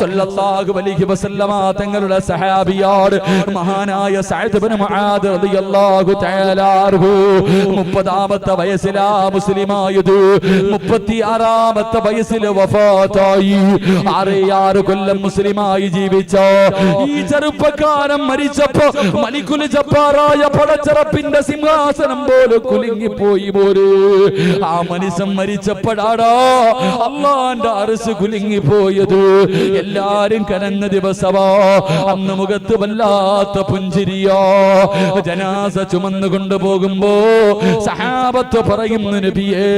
സല്ലല്ലാഹു അലൈഹി വസല്ലമ തങ്ങളുടെ സഹാബിയാണ് മഹാനായ സഅദ് ഇബ്നു മുആദ് റളിയല്ലാഹു തആല അൻഹു. 30ാമത്തെ വയസ്സിലാ മുസ്ലിമായത്. 36ാമത്തെ വയസ്സിൽ വഫാത്തായി. 6 കൊല്ലം മുസ്ലിമായി ജീവിച്ച ഈ ചെറുപ്പക്കാരൻ മരിച്ചപ്പോ മലിക്കുൽ ജബ്ബാറായ പടച്ചറപ്പിന്റെ സിംഹാസനം പോലെ കുലുങ്ങിപ്പോയി പോര്. ആ മനുഷ്യൻ മരിച്ചപ്പോഴാടാ അള്ളാന്റെ അർശ് കുലുങ്ങിപ്പോയത്. എല്ലാരും കരഞ്ഞ ദിവസമാ. അന്ന് മുഖത്ത് വല്ലാത്ത പുഞ്ചിരിയോ. ജനാസ ചുമന്നു കൊണ്ടുപോകുമ്പോ സഹാബത്ത് പറയുന്നു, നബിയേ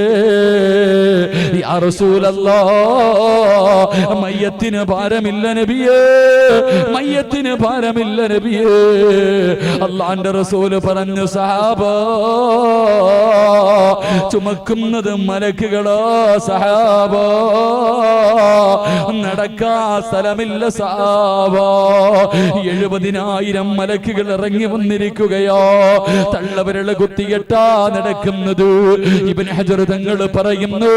യാ റസൂലല്ലാഹ്, മയ്യത്തിന് ഭാരമില്ല നബിയേ, മയ്യത്തിന് ഭാരമില്ല നബിയേ. അള്ളാന്റെ റസൂല് പറഞ്ഞു, സഹാബാ, ചുമക്കുന്നത് മലക്കുകളോ സഹാബാ, നടക്കാ സ്ഥലമില്ല സഹാബാ. 70,000 മലക്കുകൾ ഇറങ്ങി വന്നിരിക്കുകയോ. തള്ളവരള് കുത്തിയെട്ടാ നടക്കുന്നത്. ഇബ്നു ഹജർ തങ്ങൾ പറയുന്നു,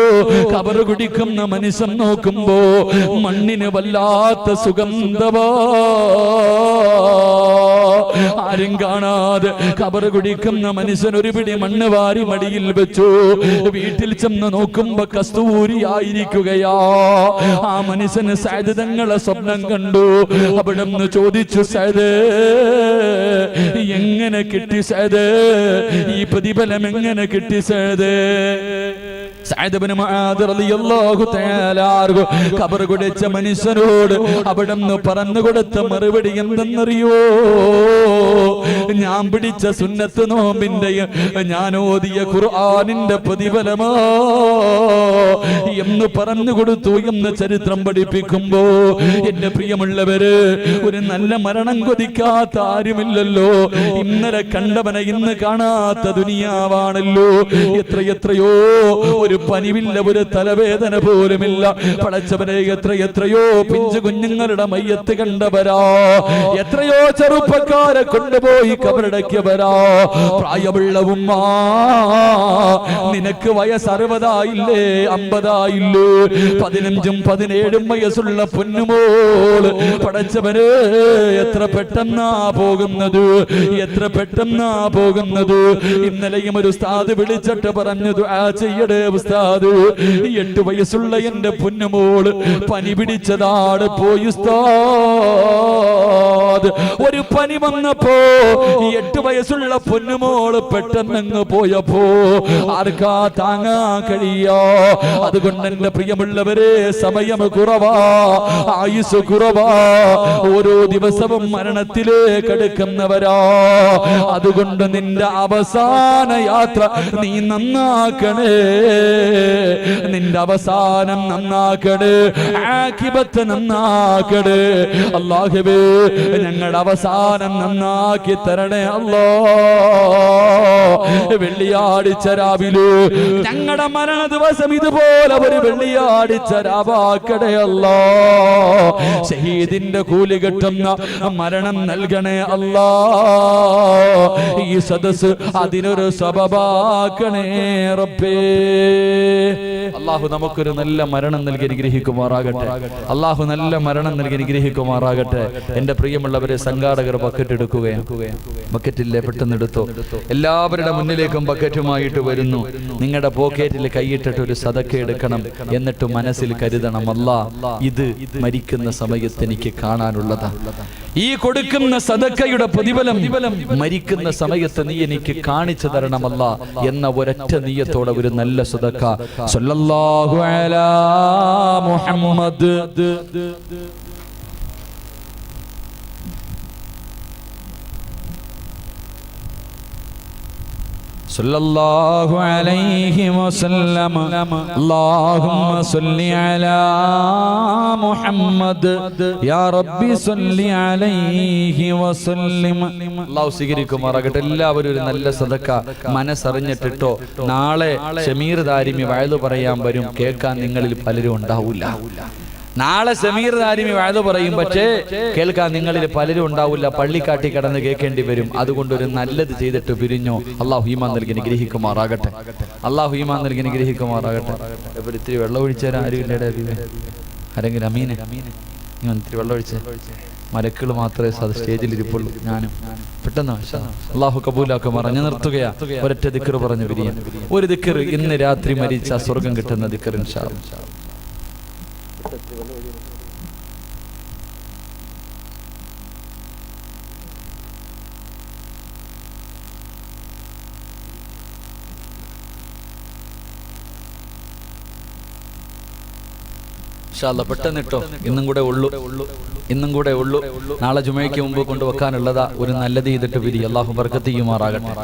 ഖബർ കുടിക്കുന്ന മനുഷ്യൻ നോക്കുമ്പോ മണ്ണിന് വല്ലാത്ത സുഗന്ധമാ. ആരും കാണാതെ ഖബർ കുടിക്കുന്ന മനുഷ്യൻ ഒരു പിടി മണ്ണ് വാരി മടിയിൽ വെച്ചു. വീട്ടിൽ ചെന്ന് നോക്കുമ്പോ കസ്തൂരി ആയിരിക്കുകയാ. ആ മനുഷ്യന് സഅദ് തങ്ങളെ സ്വപ്നം കണ്ടു. അവിടെ നിന്ന് ചോദിച്ചു, സഅദ് എങ്ങനെ കിട്ടി സഅദ്? ഈ പ്രതിഫലം എങ്ങനെ കിട്ടി സഅദ്? സഅദ് ഇബ്നു മുആദ് റളിയല്ലാഹു തആല അൻഹു ഖബർ കുടിച്ച മനുഷ്യനോട് അവിടുന്ന് പറഞ്ഞു കൊടുത്ത മറുപടി എന്തെന്നറിയോ? ഞാൻ പിടിച്ച സുന്നത്ത് നോമ്പിന്റെ, ഞാൻ ഓതിയ ഖുർആനിന്റെ പ്രതിഫലമോ എന്ന് പറഞ്ഞു കൊടുത്തു എന്ന് ചരിത്രം പഠിപ്പിക്കുമ്പോ, എന്റെ പ്രിയമുള്ളവര്, ഒരു നല്ല മരണം കൊതിക്കാത്ത ആരുമില്ലല്ലോ. ഇന്നലെ കണ്ടവനെ ഇന്ന് കാണാത്ത ദുനിയാവാണല്ലോ. എത്രയോ ഒരു പനിവില്ല, ഒരു തലവേദന പോലുമില്ല. പടച്ചവനെ, എത്രയോ പിഞ്ചു കുഞ്ഞുങ്ങളുടെ മയ്യത്ത് കണ്ടവരാ. എത്രയോ ചെറുപ്പക്കാരെ കൊണ്ടുപോയി കബറടക്കിയവരാ. പ്രായമുള്ള ഉമ്മ, നിനക്ക് വയസ്സ് 60 50 15 17 വയസ്സുള്ള പൊന്നുമോള്, പടച്ചവന് എത്ര പെട്ടെന്നാ പോകുന്നത്, എത്ര പെട്ടെന്നാ പോകുന്നത്. ഇന്നലെയും ഒരു ഉസ്താദ് വിളിച്ചിട്ട് പറഞ്ഞു, ദുആ ചെയ്യടേ ഉസ്താദ്, 8 വയസ്സുള്ള എന്റെ പൊന്നുമോള് പനി പിടിച്ചതാണ് പോയി ഉസ്താദ്. ഒരു പനി വന്നപ്പോ 8 വയസ്സുള്ള പൊന്നുമോള് പെട്ടെന്നങ്ങ് പോയപ്പോ ആർക്കാ താങ്ങാൻ കഴിയോ? അതുകൊണ്ട് എന്റെ പ്രിയമുള്ളവരെ, സമയം കുറവാ, ആയുസ് കുറവാ. ഓരോ ദിവസവും മരണത്തിലേക്ക് അടുക്കുന്നവരാ. അതുകൊണ്ട് നിന്റെ അവസാന യാത്ര നീ നന്നാക്കണേ. നിന്റെ അവസാനം നന്നാക്കണേ, ആഖിബത്ത് നന്നാക്കണേ. അല്ലാഹുവേ, ഞങ്ങളുടെ അവസാനം നന്നാക്കി തരണേ അല്ലാ. വെള്ളിയാഴ്ച രാവിലെ ഞങ്ങളുടെ മരണ ദിവസം ഇതുപോലെ ഒരു വെള്ളിയാഴ്ച രാവാക്കണേ അല്ലാ. ഷഹീദിന്റെ കൂലി കിട്ടുന്ന മരണം നൽകണേ അല്ലാ. ഈ സദസ് അതിനൊരു സബബാക്കണേ റബ്ബേ. അല്ലാഹു നമുക്കൊരു നല്ല മരണം നൽകി അനുഗ്രഹിക്കുമാറാകട്ടെ. അല്ലാഹു നല്ല മരണം നൽകി അനുഗ്രഹിക്കുമാറാകട്ടെ. എന്റെ പ്രിയമുള്ളവരെ, സംഘാടകർ ബക്കറ്റ് എടുക്കുകയാണ്. ബക്കറ്റില്ലേ? പെട്ടെന്ന് എടുത്തോ. എല്ലാവരുടെ മുന്നിലേക്കും ബക്കറ്റുമായിട്ട് വരുന്നു. നിങ്ങളുടെ പോക്കറ്റിൽ കൈയിട്ടിട്ട് ഒരു സദക്ക എടുക്കണം. എന്നിട്ട് മനസ്സിൽ കരുതണം, അല്ലാ, ഇത് മരിക്കുന്ന സമയത്ത് എനിക്ക് കാണാനുള്ളതാണ്. ഈ കൊടുക്കുന്ന സദക്കയുടെ പ്രതിഫലം മരിക്കുന്ന സമയത്ത് നീ എനിക്ക് കാണിച്ചു തരണമല്ല എന്ന ഒരൊറ്റ നിയ്യത്തോടെ ഒരു നല്ല സദക്ക. സല്ലല്ലാഹു അലാ മുഹമ്മദ്. സല്ലല്ലാഹു അലൈഹി വസല്ലം അല്ലാഹുമ്മ സല്ലി അലാ മുഹമ്മദ് യാ റബ്ബി സല്ലി അലൈഹി വസല്ലം. അല്ലാഹു സ്വീകരിക്കുമാറാകട്ടെ. എല്ലാവരും ഒരു നല്ല സദക്ക മനസ്സറിഞ്ഞിട്ടോ. നാളെ ഷമീർ ദാരിമി വഅദ് പറയാൻ വരും. കേൾക്കാൻ നിങ്ങളിൽ പലരും ഉണ്ടാവില്ല. നാളെ സമീർ ദാരിമി വഅദ് പറയും, പക്ഷേ കേൾക്കാൻ നിങ്ങളിൽ പലരും ഉണ്ടാവില്ല. പള്ളിക്കാട്ടി കിടന്ന് കേൾക്കേണ്ടി വരും. അതുകൊണ്ട് ഒരു നല്ലത് ചെയ്തിട്ട് പിരിഞ്ഞോ. അള്ളാഹു ഈമാൻ നൽകി അനുഗ്രഹിക്കുമാറാകട്ടെ. അള്ളാഹു ഈമാൻ നൽകി അനുഗ്രഹിക്കുമാറാകട്ടെ. ഇവർ ഇത്തിരി വെള്ളം ഒഴിച്ചാൽ ആരുമില്ലേടെ ആരെങ്കിലും അമീനെ ഞാൻ ഇത്തിരി വെള്ളം ഒഴിച്ചേ. മലക്കുകൾ മാത്രമേ സ്റ്റേജിൽ ഇരിപ്പുള്ളൂ. ഞാനും പെട്ടെന്ന് അള്ളാഹു കബൂലാക്കും. പറഞ്ഞു നിർത്തുകയാ. ഒരൊറ്റ ദിക്ർ പറഞ്ഞു പിരിയാൻ. ഒരു ദിക്ർ ഇന്ന് രാത്രി മരിച്ച സ്വർഗം കിട്ടുന്ന ദിക്ർ ഇൻഷാ അല്ലാഹ്. പെട്ടെന്നിട്ടോ. ഇന്നും കൂടെ ഉള്ളൂ. നാളെ ജുമയ്ക്ക് മുമ്പ് കൊണ്ടുവെക്കാനുള്ളതാ. ഒരു നല്ലത് ചെയ്തിട്ട് പിരി. അള്ളാഹു ബർക്കത്ത് ചെയ്യുമാറാകട്ടെ.